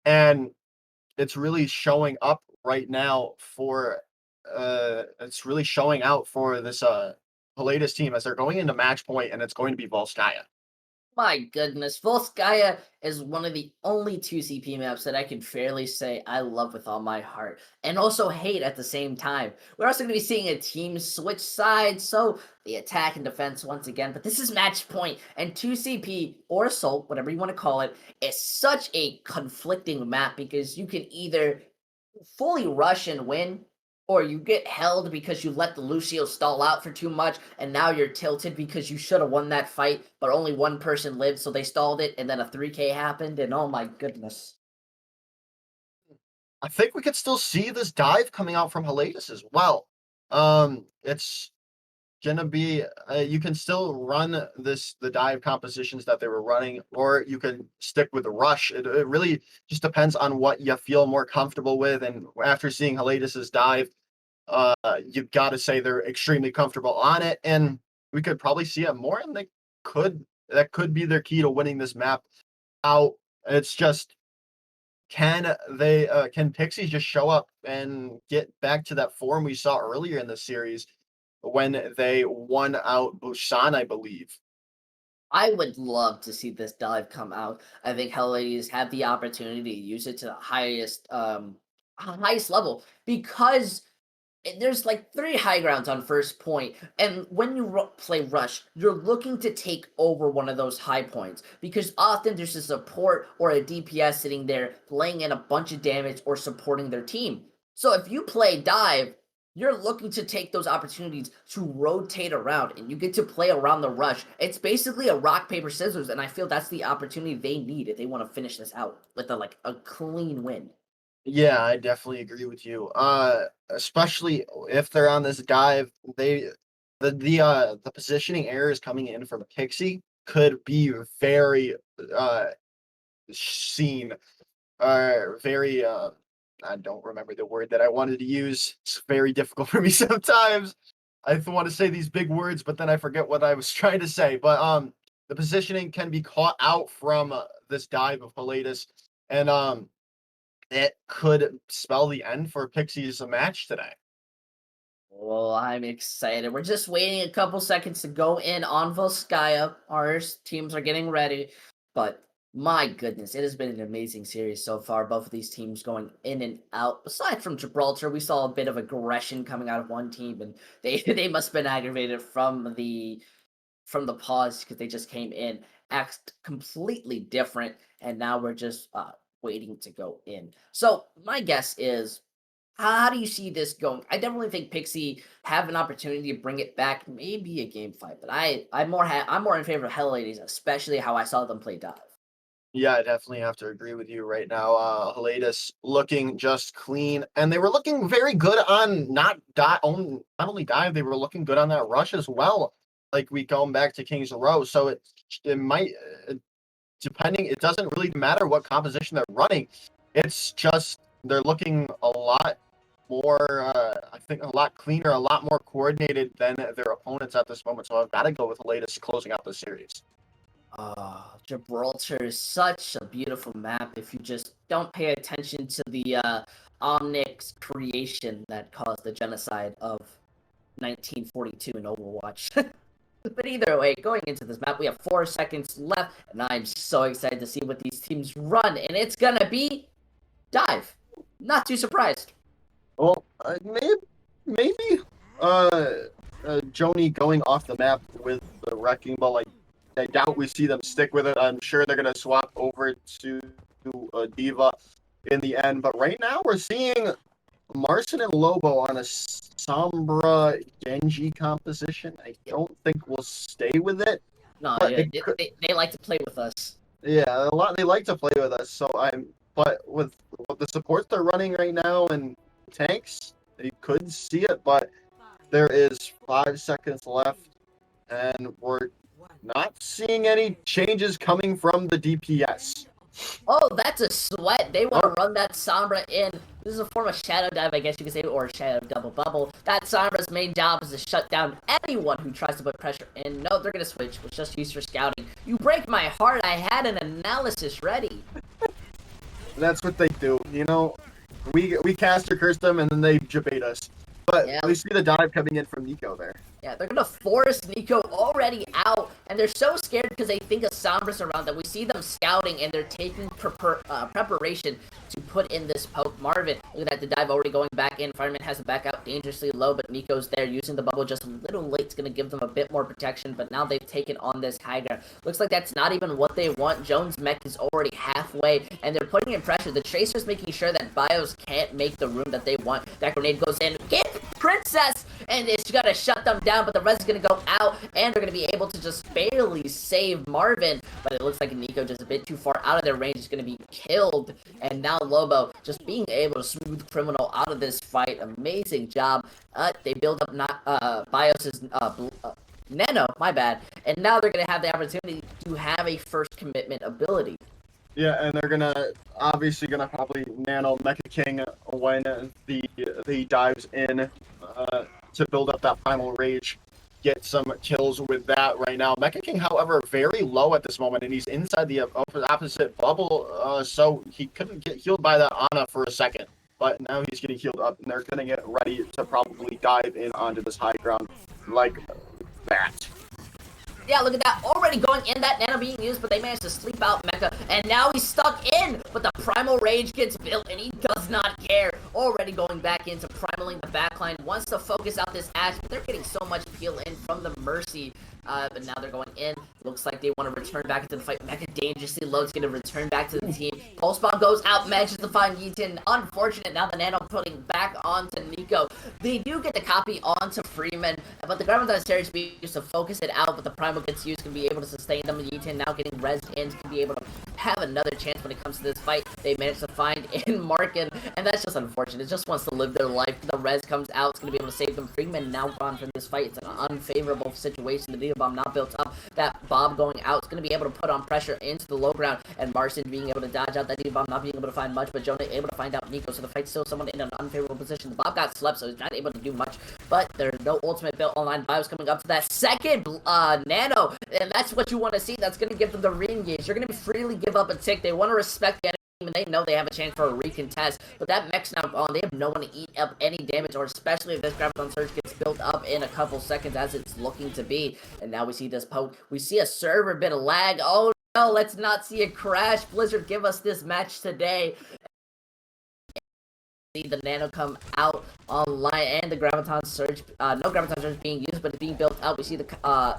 Speaker 2: And it's really showing up right now for it's really showing out for this Heliades team as they're going into match point, and it's going to be Volskaya.
Speaker 1: My goodness, Volskaya is one of the only 2CP maps that I can fairly say I love with all my heart, and also hate at the same time. We're also going to be seeing a team switch sides, so the attack and defense once again, but this is match point, and 2CP, or Assault, whatever you want to call it, is such a conflicting map because you can either fully rush and win, or you get held because you let the Lucio stall out for too much, and now you're tilted because you should have won that fight, but only one person lived, so they stalled it, and then a 3K happened, and oh my goodness.
Speaker 2: I think we could still see this dive coming out from Heliades as well. It's gonna be you can still run the dive compositions that they were running, or you can stick with the rush. It really just depends on what you feel more comfortable with. And after seeing Heliades' dive, you've got to say they're extremely comfortable on it, and we could probably see it more. And that could be their key to winning this map out. It's just can Pixie just show up and get back to that form we saw earlier in the series when they won out Busan, I believe.
Speaker 1: I would love to see this dive come out. I think Heliades have the opportunity to use it to the highest level because there's like 3 high grounds on first point, and when you play rush, you're looking to take over one of those high points because often there's a support or a DPS sitting there laying in a bunch of damage or supporting their team. So if you play dive, you're looking to take those opportunities to rotate around, and you get to play around the rush. It's basically a rock paper scissors, and I feel that's the opportunity they need if they want to finish this out with a clean win.
Speaker 2: Yeah, I definitely agree with you. Especially if they're on this dive, the positioning errors coming in from Pixie could be very seen. Very I don't remember the word that I wanted to use. It's very difficult for me sometimes. I want to say these big words, but then I forget what I was trying to say. But the positioning can be caught out from this dive of Heliades, and it could spell the end for Pixie's match today.
Speaker 1: Well, I'm excited. We're just waiting a couple seconds to go in on Volskaya. Our teams are getting ready. But my goodness, it has been an amazing series so far. Both of these teams going in and out. Aside from Gibraltar, we saw a bit of aggression coming out of one team, and they must have been aggravated from the pause because they just came in, act completely different, and now we're just waiting to go in. So my guess is, how do you see this going? I definitely think Pixie have an opportunity to bring it back, maybe a game fight, but I'm more in favor of Heliades, especially how I saw them play dive.
Speaker 2: Yeah, I definitely have to agree with you right now. Heliades looking just clean, and they were looking very good on not only dive, they were looking good on that rush as well. Like we going back to Kings Row, so it might depending. It doesn't really matter what composition they're running. It's just they're looking a lot more. I think a lot cleaner, a lot more coordinated than their opponents at this moment. So I've got to go with Heliades closing out the series.
Speaker 1: Gibraltar is such a beautiful map if you just don't pay attention to the Omnix creation that caused the genocide of 1942 in Overwatch. But either way, going into this map, we have 4 seconds left, and I'm so excited to see what these teams run, and it's gonna be dive. Not too surprised.
Speaker 2: Well, maybe Joni going off the map with the wrecking ball. I doubt we see them stick with it. I'm sure they're gonna swap over to Diva in the end. But right now we're seeing Marcin and Lobo on a Sombra Genji composition. I don't think we'll stay with it.
Speaker 1: No,
Speaker 2: But
Speaker 1: yeah, they like to play with us.
Speaker 2: yeah, a lot they like to play with us. So but with the supports they're running right now and tanks, you could see it, but there is 5 seconds left, and we're not seeing any changes coming from the DPS.
Speaker 1: Oh, that's a sweat. They want to run that Sombra in. This is a form of shadow dive, I guess you could say, or shadow double bubble. That Sombra's main job is to shut down anyone who tries to put pressure in. No, they're going to switch. It's just used for scouting. You break my heart. I had an analysis ready.
Speaker 2: That's what they do. You know, we caster curse them, and then they debate us. But
Speaker 1: Yeah.
Speaker 2: we see the dive coming in from Nico there.
Speaker 1: Yeah, they're going to force Nico already out, and they're so scared because they think a Sombra's around that we see them scouting, and they're taking preparation to put in this poke. Marvin, look at that, the dive already going back in. Fireman has it back out dangerously low, but Nico's there using the bubble just a little late. It's going to give them a bit more protection, but now they've taken on this high ground. Looks like that's not even what they want. Jones' mech is already halfway, and they're putting in pressure. The Tracer's making sure that Bios can't make the room that they want. That grenade goes in. Get Princess! And it's got to shut them down, but the res is going to go out, and they're going to be able to just barely save Marvin. But it looks like Nico just a bit too far out of their range is going to be killed. And now Lobo just being able to smooth Criminal out of this fight. Amazing job. They build up Bios's Nano, my bad. And now they're going to have the opportunity to have a first commitment ability.
Speaker 2: Yeah, and they're obviously gonna probably nano Mecha King when the dives in to build up that primal rage, get some kills with that right now. Mecha King, however, very low at this moment, and he's inside the opposite bubble, so he couldn't get healed by that Ana for a second. But now he's getting healed up, and they're gonna get ready to probably dive in onto this high ground like that.
Speaker 1: Yeah, look at that. Already going in, that Nano being used, but they managed to sleep out Mecha, and now he's stuck in, but the Primal Rage gets built, and he does not care. Already going back into primaling the backline, wants to focus out this Ashe, but they're getting so much peel in from the Mercy, but now they're going in. Looks like they want to return back into the fight. Mecha dangerously low. It's going to return back to the team. Pulse Bomb goes out, manages to find Yeaton. Unfortunate, now the Nano putting back onto Nico. They do get the copy onto Freeman, but the Graviton Series being used to focus it out, but the Primal gets used, can be able to sustain them. Yeaton now getting rezzed in, can be able to have another chance when it comes to this fight. They managed to find in Markin, and that's just unfortunate. It just wants to live their life. The res comes out, it's going to be able to save them. Freeman now gone from this fight. It's an unfavorable situation. The Diva Bomb not built up. That Bob going out is going to be able to put on pressure into the low ground, and Marcin being able to dodge out that Diva Bomb, not being able to find much, but Jonah able to find out Nico, so the fight's still somewhat in an unfavorable position. The Bob got slept, so he's not able to do much, but there's no ultimate built online. Bios coming up to that second Nano, and that's what you want to see. That's going to give them the re-engage. They're going to freely give up a tick. They want to respect the enemy, and they know they have a chance for a recontest, but that mech's now gone. They have no one to eat up any damage, or especially if this Graviton Surge gets built up in a couple seconds as it's looking to be. And now we see this poke. We see a server bit of lag. Oh no, let's not see a crash. Blizzard, give us this match today. See the Nano come out online, and the Graviton Surge, no Graviton Surge being used, but it's being built out. We see the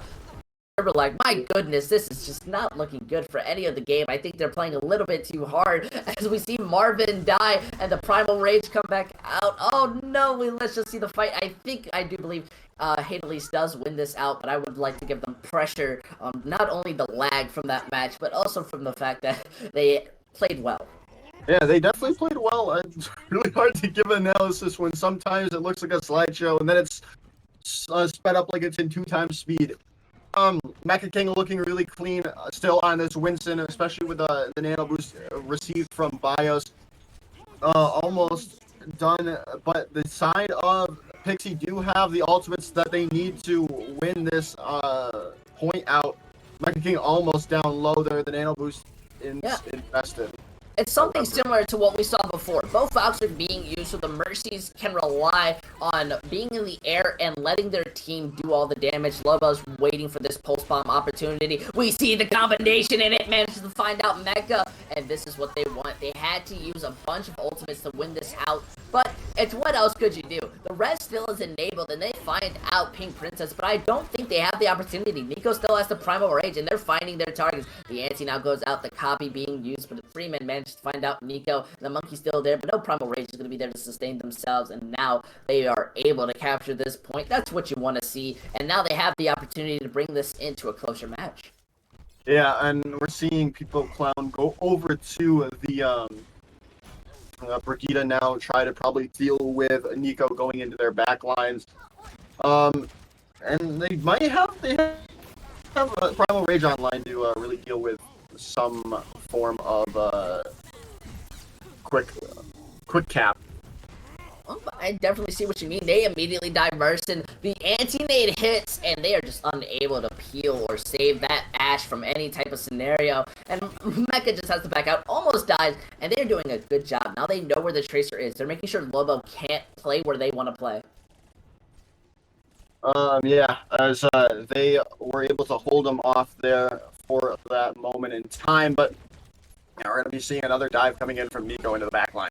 Speaker 1: like, my goodness, this is just not looking good for any of the game. I think they're playing a little bit too hard as we see Marvin die and the Primal Rage come back out. Oh no, let's just see the fight. I do believe Heliades does win this out, but I would like to give them pressure on not only the lag from that match, but also from the fact that they played well.
Speaker 2: Yeah, they definitely played well. It's really hard to give analysis when sometimes it looks like a slideshow, and then it's sped up like it's in 2 times speed. Mecha King looking really clean still on this Winston, especially with the nano boost received from Bios. Almost done, but the side of Pixie do have the ultimates that they need to win this point out. Mecha King almost down low there, the nano boost invested.
Speaker 1: It's something similar to what we saw before. Both Valks are being used, so the Mercies can rely on being in the air and letting their team do all the damage. Lobo's waiting for this pulse bomb opportunity. We see the combination, and it manages to find out Mecha, and this is what they want. They had to use a bunch of ultimates to win this out, but it's what else could you do? The res still is enabled, and they find out Pink Princess, but I don't think they have the opportunity. Nico still has the Primal Rage, and they're finding their targets. The anti now goes out, the copy being used, but the Freeman managed to find out Nico. The Monkey's still there, but no Primal Rage is going to be there to sustain themselves, and now they are able to capture this point. That's what you want to see, and now they have the opportunity to bring this into a closer match.
Speaker 2: Yeah, and we're seeing people clown go over to Brigida now try to probably deal with Nico going into their back lines. And they have a Primal Rage online to really deal with some form of quick cap.
Speaker 1: Oh, I definitely see what you mean. They immediately diverse in the anti-nade hits, and they are just unable to peel or save that Ashe from any type of scenario. And Mecha just has to back out, almost dies, and they're doing a good job. Now they know where the Tracer is. They're making sure Lobo can't play where they want to play.
Speaker 2: Yeah, as they were able to hold him off there for that moment in time, but now we're going to be seeing another dive coming in from Nico into the back line.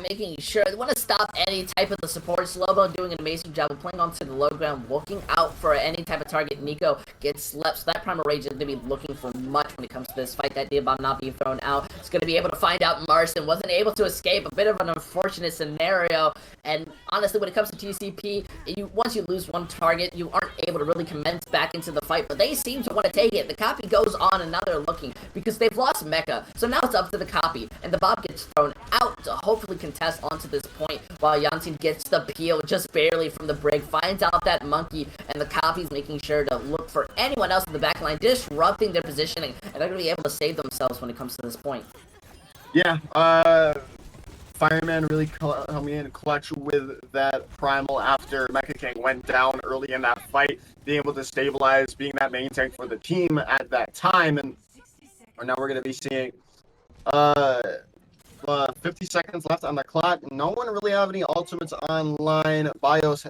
Speaker 1: Making sure they want to stop any type of the supports. Lobo doing an amazing job of playing onto the low ground, looking out for any type of target. Nico gets slept, so that Primal Rage is going to be looking for much when it comes to this fight. That Diva Bomb not being thrown out. It's going to be able to find out Marston wasn't able to escape. A bit of an unfortunate scenario. And honestly, when it comes to TCP, once you lose one target, you aren't able to really commence back into the fight. But they seem to want to take it. The copy goes on, and now they're looking because they've lost Mecha. So now it's up to the copy, and the bomb gets thrown out to hopefully contest onto this point, while Yantin gets the peel just barely from the break, finds out that monkey, and the copy's making sure to look for anyone else in the backline, disrupting their positioning, and they're going to be able to save themselves when it comes to this point.
Speaker 2: Yeah, Fireman really coming in clutch with that Primal after Mecha King went down early in that fight, being able to stabilize, being that main tank for the team at that time, and now we're going to be seeing 50 seconds left on the clock. No one really have any ultimates online. Bios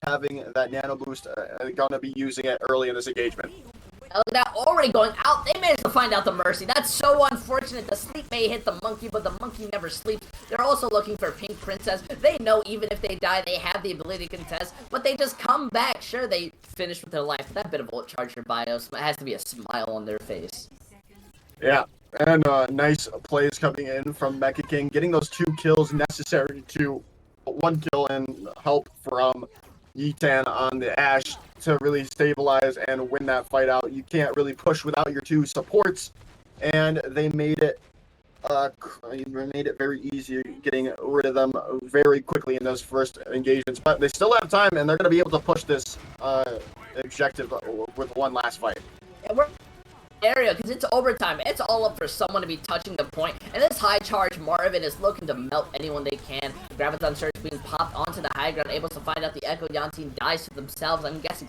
Speaker 2: having that nano boost, gonna be using it early in this engagement.
Speaker 1: Oh, that already going out. They managed to find out the Mercy. That's so unfortunate. The sleep may hit the monkey, but the monkey never sleeps. They're also looking for Pink Princess. They know even if they die, they have the ability to contest, but they just come back. Sure, they finish with their life. That bit of ult charge for Bios has to be a smile on their face.
Speaker 2: Yeah. And nice plays coming in from Mecha King, getting those 2 kills necessary to 1 kill and help from Yitan on the Ashe to really stabilize and win that fight out. You can't really push without your 2 supports, and they made it very easy getting rid of them very quickly in those first engagements. But they still have time, and they're going to be able to push this objective with one last fight.
Speaker 1: Yeah, we're area because it's overtime. It's all up for someone to be touching the point, and this high charge Marvin is looking to melt anyone they can. Graviton Surge being popped onto the high ground, able to find out the Echo. Yantin dies to themselves. I'm guessing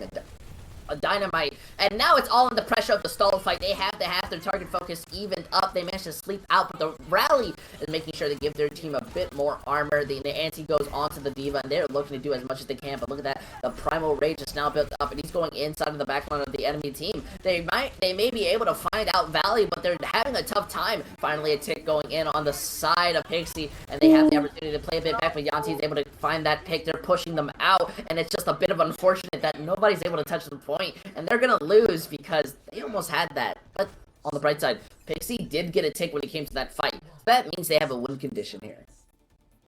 Speaker 1: a dynamite, and now it's all in the pressure of the stall fight. They have to have their target focus evened up. They managed to sleep out, but the rally is making sure to give their team a bit more armor. The anti goes onto the Diva, and they're looking to do as much as they can, but look at that. The Primal Rage is now built up, and he's going inside of the backline of the enemy team. They may be able to find out value, but they're having a tough time. Finally, a tick going in on the side of Pixie, and they have the opportunity to play a bit back, but Yanti's able to find that pick. They're pushing them out, and it's just a bit of unfortunate that nobody's able to touch the point. And they're gonna lose because they almost had that. But on the bright side, Pixie did get a tick when it came to that fight. That means they have a win condition here.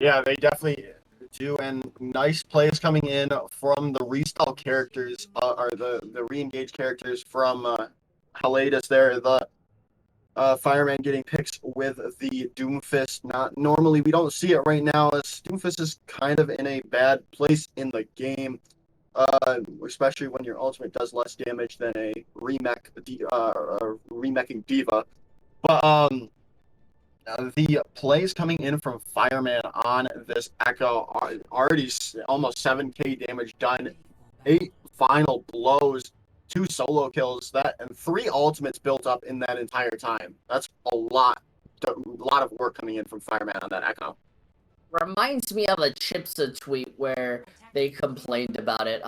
Speaker 2: Yeah, they definitely do, and nice plays coming in from the restyle characters, or the re-engage characters from Heliades there. The Fireman getting picks with the Doomfist. Normally we don't see it right now, as Doomfist is kind of in a bad place in the game. Especially when your ultimate does less damage than a remeching Diva. But the plays coming in from Fireman on this Echo are already almost 7k damage done, 8 final blows, 2 solo kills, and 3 ultimates built up in that entire time. That's a lot of work coming in from Fireman on that Echo.
Speaker 1: Reminds me of a Chipsa tweet where they complained about it.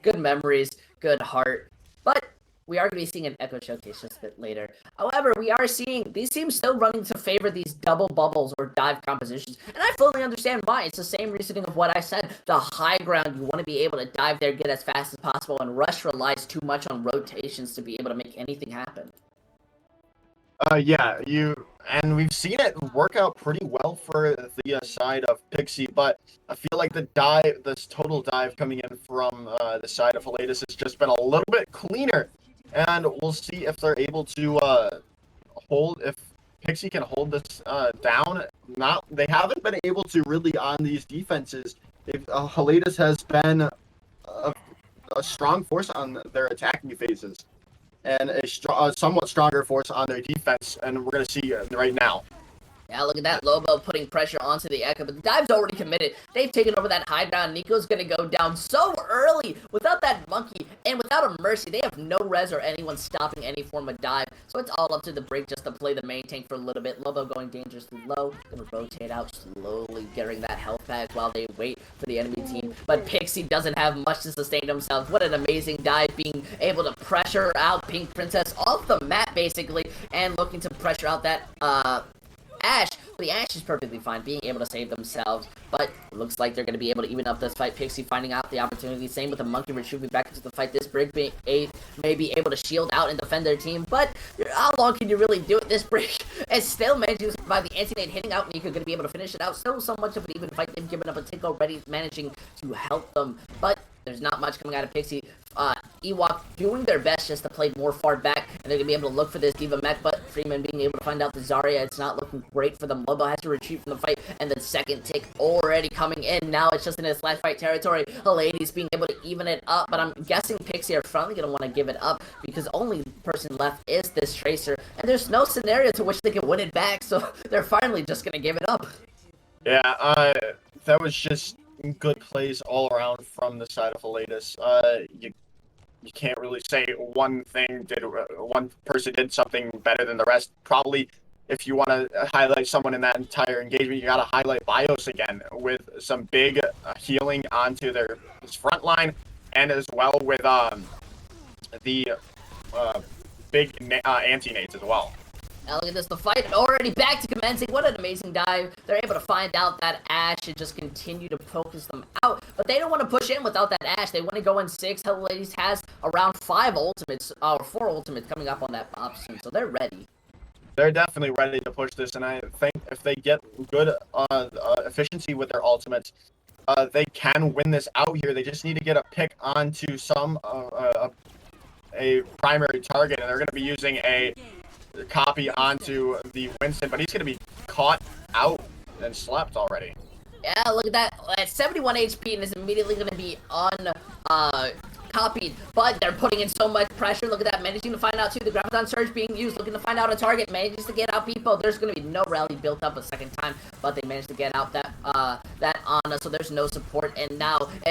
Speaker 1: Good memories, good heart. But we are going to be seeing an Echo showcase just a bit later. However, we are seeing these teams still running to favor these double bubbles or dive compositions. And I fully understand why. It's the same reasoning of what I said. The high ground, you want to be able to dive there, get as fast as possible, and Rush relies too much on rotations to be able to make anything happen.
Speaker 2: Yeah, and we've seen it work out pretty well for the side of Pixie, but I feel like this total dive coming in from the side of Heliades has just been a little bit cleaner, and we'll see if they're able to hold, if Pixie can hold this down. They haven't been able to really on these defenses. Heliades has been a strong force on their attacking phases and a somewhat stronger force on their defense, and we're going to see right now.
Speaker 1: Yeah, look at that. Lobo putting pressure onto the Echo, but the dive's already committed. They've taken over that high ground. Nico's going to go down so early without that monkey and without a mercy. They have no res or anyone stopping any form of dive, so it's all up to the break just to play the main tank for a little bit. Lobo going dangerously low, going to rotate out slowly, getting that health back while they wait for the enemy team. But Pixie doesn't have much to sustain themselves. What an amazing dive, being able to pressure out Pink Princess off the map, basically, and looking to pressure out that, Ashe, but the Ashe is perfectly fine, being able to save themselves, but it looks like they're going to be able to even up this fight. Pixie finding out the opportunity, same with the monkey retreating back into the fight. This Brig may be able to shield out and defend their team, but how long can you really do it? This Brig is still managing to survive the anti-nade, hitting out Nico, going to be able to finish it out. Still so much of an even fight. They've given up a tick already, managing to help them, but there's not much coming out of Pixie. Ewok doing their best just to play more far back, and they're going to be able to look for this D.Va mech, but Freeman being able to find out the Zarya, it's not looking great for them. Lobo has to retreat from the fight, and the second tick already coming in. Now it's just in his last fight territory. Heliades being able to even it up, but I'm guessing Pixie are finally going to want to give it up, because only person left is this Tracer, and there's no scenario to which they can win it back, so they're finally just going to give it up.
Speaker 2: Yeah, that was just good plays all around from the side of Heliades. You can't really say one person did something better than the rest. Probably, if you want to highlight someone in that entire engagement, you got to highlight Bios again with some big healing onto his front line, and as well with the big anti-nades as well.
Speaker 1: Now look at this, the fight already back to commencing. What an amazing dive. They're able to find out that Ashe and just continue to focus them out. But they don't want to push in without that Ashe. They want to go in 6. Heliades has around 5 ultimates, or 4 ultimates coming up on that option, so they're ready.
Speaker 2: They're definitely ready to push this, and I think if they get good efficiency with their ultimates, they can win this out here. They just need to get a pick onto some a primary target, and they're going to be using a copy onto the Winston, but he's going to be caught out and slept already.
Speaker 1: Yeah, look at that. At 71 HP and is immediately going to be copied, but they're putting in so much pressure. Look at that, managing to find out too. The Graviton Surge being used, looking to find out a target, manages to get out people. There's going to be no rally built up a second time, but they managed to get out that Ana, so there's no support. And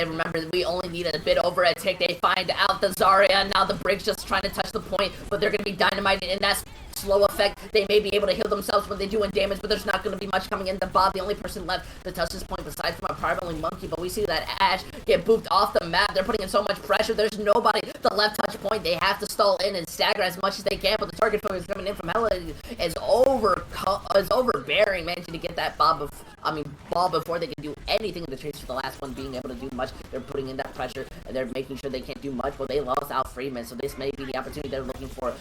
Speaker 1: remember, we only need a bit over a tick. They find out the Zarya, and now the Brig's just trying to touch the point, but they're going to be dynamited in that slow effect. They may be able to heal themselves when they do in damage, but there's not going to be much coming in. The Bob, the only person left to touch this point besides from a primarily monkey, but we see that Ashe get booped off the map. They're putting in so much pressure. There's nobody. The left touch point, they have to stall in and stagger as much as they can, but the target focus coming in from Heliades is overbearing, managing to get that ball before they can do anything in the chase for the last one being able to do much. They're putting in that pressure, and they're making sure they can't do much, but they lost out Freeman, so this may be the opportunity they're looking for.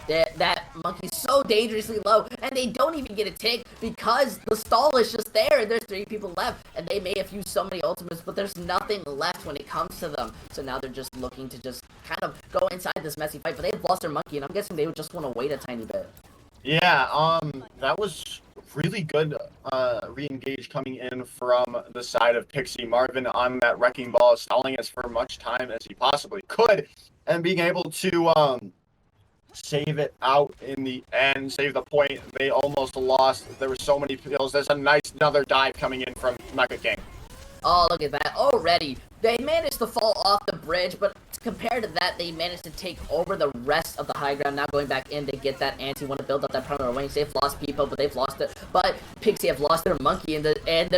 Speaker 1: That monkey's so dangerously low, and they don't even get a tick because the stall is just there, and there's 3 people left, and they may have used so many ultimates, but there's nothing left when it comes to them. So now they're just looking to just kind of go inside this messy fight, but they've lost their monkey, and I'm guessing they would just want to wait a tiny bit.
Speaker 2: Yeah, that was really good re-engage coming in from the side of Pixie. Marvin on that wrecking ball, stalling as for much time as he possibly could, and being able to save it out in the end, save the point. They almost lost. There were so many kills. There's another dive coming in from Mecha King.
Speaker 1: Oh, look at that. Already, they managed to fall off the bridge, but compared to that, they managed to take over the rest of the high ground. Now going back in, they get that anti, want to build up that primary range. They've lost people, but they've lost it. But Pixie have lost their monkey and their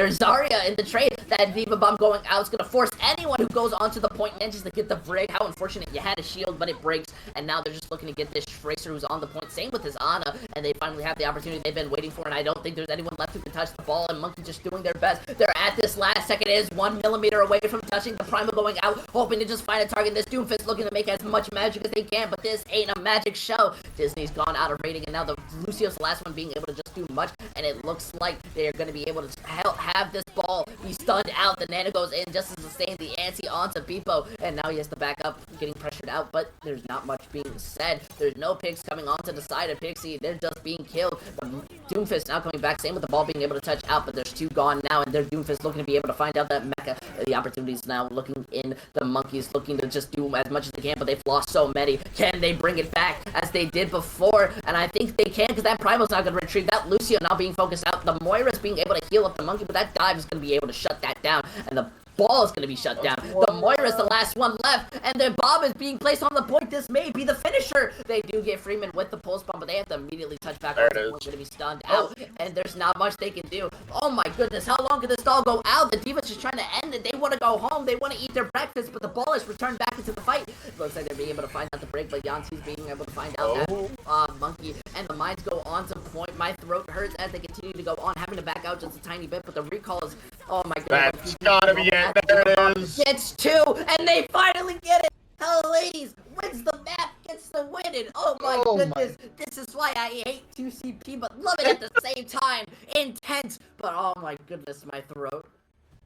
Speaker 1: Zarya in the trade. That D.Va bomb going out is going to force anyone who goes onto the point manages to get the break. How unfortunate, you had a shield, but it breaks. And now they're just looking to get this Tracer who's on the point. Same with his Ana, and they finally have the opportunity they've been waiting for. And I don't think there's anyone left who can touch the ball. And Monkey just doing their best. They're at this last second. It is 1 millimeter away from touching the primal going out, hoping to just find a target. This Doomfist looking to make as much magic as they can, but this ain't a magic show. Disney's gone out of rating, and now the Lucio's last one being able to just do much, and it looks like they're going to be able to have this ball be stunned out. The Nana goes in just to sustain the anti onto Beepo, and now he has to back up, getting pressured out, but there's not much being said. There's no picks coming onto the side of Pixie. They're just being killed. The Doomfist now coming back, same with the ball being able to touch out, but there's 2 gone now, and their Doomfist looking to be able to find out that mecha. The opportunities now looking in. The Monkeys looking to just do as much as they can, but they've lost so many. Can they bring it back as they did before? And I think they can, because that Primal's not going to retrieve that. Lucio now being focused out. The Moira's being able to heal up the Monkey, but that dive is going to be able to shut that down, and the ball is going to be shut down. The Moira is the last one left, and the bomb is being placed on the point. This may be the finisher. They do get Freeman with the pulse bomb, but they have to immediately touch back on the point, going to be stunned out, and there's not much they can do. Oh my goodness, how long can this all go out? The Divas just trying to end it. They want to go home. They want to eat their breakfast, but the ball is returned back into the fight. Looks like they're being able to find out the break, but Yanti's being able to find out that Monkey, and the mines go on to point. My throat hurts as they continue to go on, having to back out just a tiny bit, but the recall is, oh my goodness.
Speaker 2: That's gotta be it. There it is.
Speaker 1: Gets 2, and they finally get it. Heliades wins the map, gets the win, and oh my goodness, this is why I hate 2CP, but love it at the same time. Intense, but oh my goodness, my throat.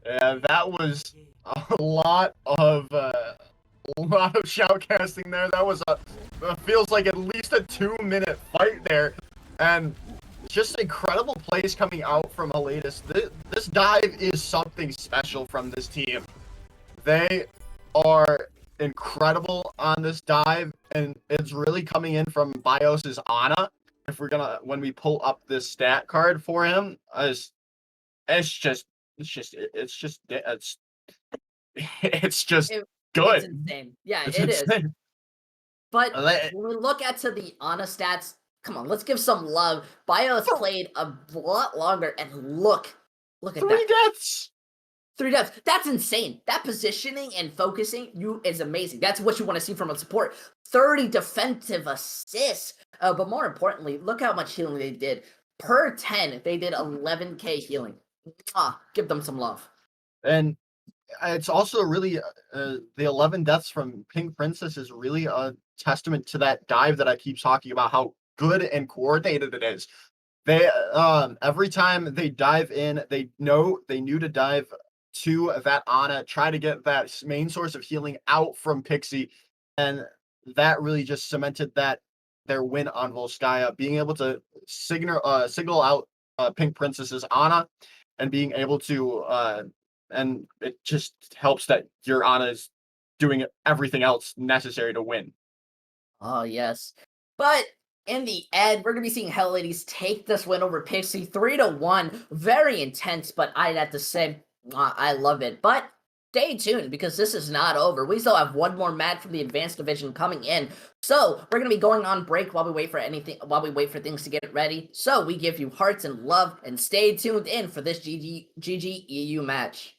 Speaker 2: Yeah, that was a lot of shoutcasting there. That was feels like at least a 2-minute fight there, and just incredible plays coming out from Heliades. This dive is something special from this team. They are incredible on this dive, and it's really coming in from Bios's Ana. If we're gonna, when we pull up this stat card for him, it's just good.
Speaker 1: It's insane. Yeah,
Speaker 2: It's
Speaker 1: it
Speaker 2: insane.
Speaker 1: is. But when we look at the Ana stats, come on, let's give some love. Bios played a lot longer, and look at
Speaker 2: 3
Speaker 1: that.
Speaker 2: deaths.
Speaker 1: 3 deaths. That's insane. That positioning and focusing is amazing. That's what you want to see from a support. 30 defensive assists. But more importantly, look how much healing they did. Per 10, they did 11k healing. Give them some love.
Speaker 2: And it's also really the 11 deaths from Pink Princess is really a testament to that dive that I keep talking about, how good and coordinated it is. They every time they dive in, they knew to dive to that Ana, try to get that main source of healing out from Pixie, and that really just cemented their win on Volskaya, being able to signal out Pink Princess's Ana, and being able to and it just helps that your Ana is doing everything else necessary to win.
Speaker 1: Oh yes, but in the end, we're gonna be seeing Heliades take this win over Pixie 3-1. Very intense, but I'd have to say I love it. But stay tuned, because this is not over. We still have one more match from the advanced division coming in. So we're gonna be going on break while we wait for things to get ready. So we give you hearts and love, and stay tuned in for this GG EU match.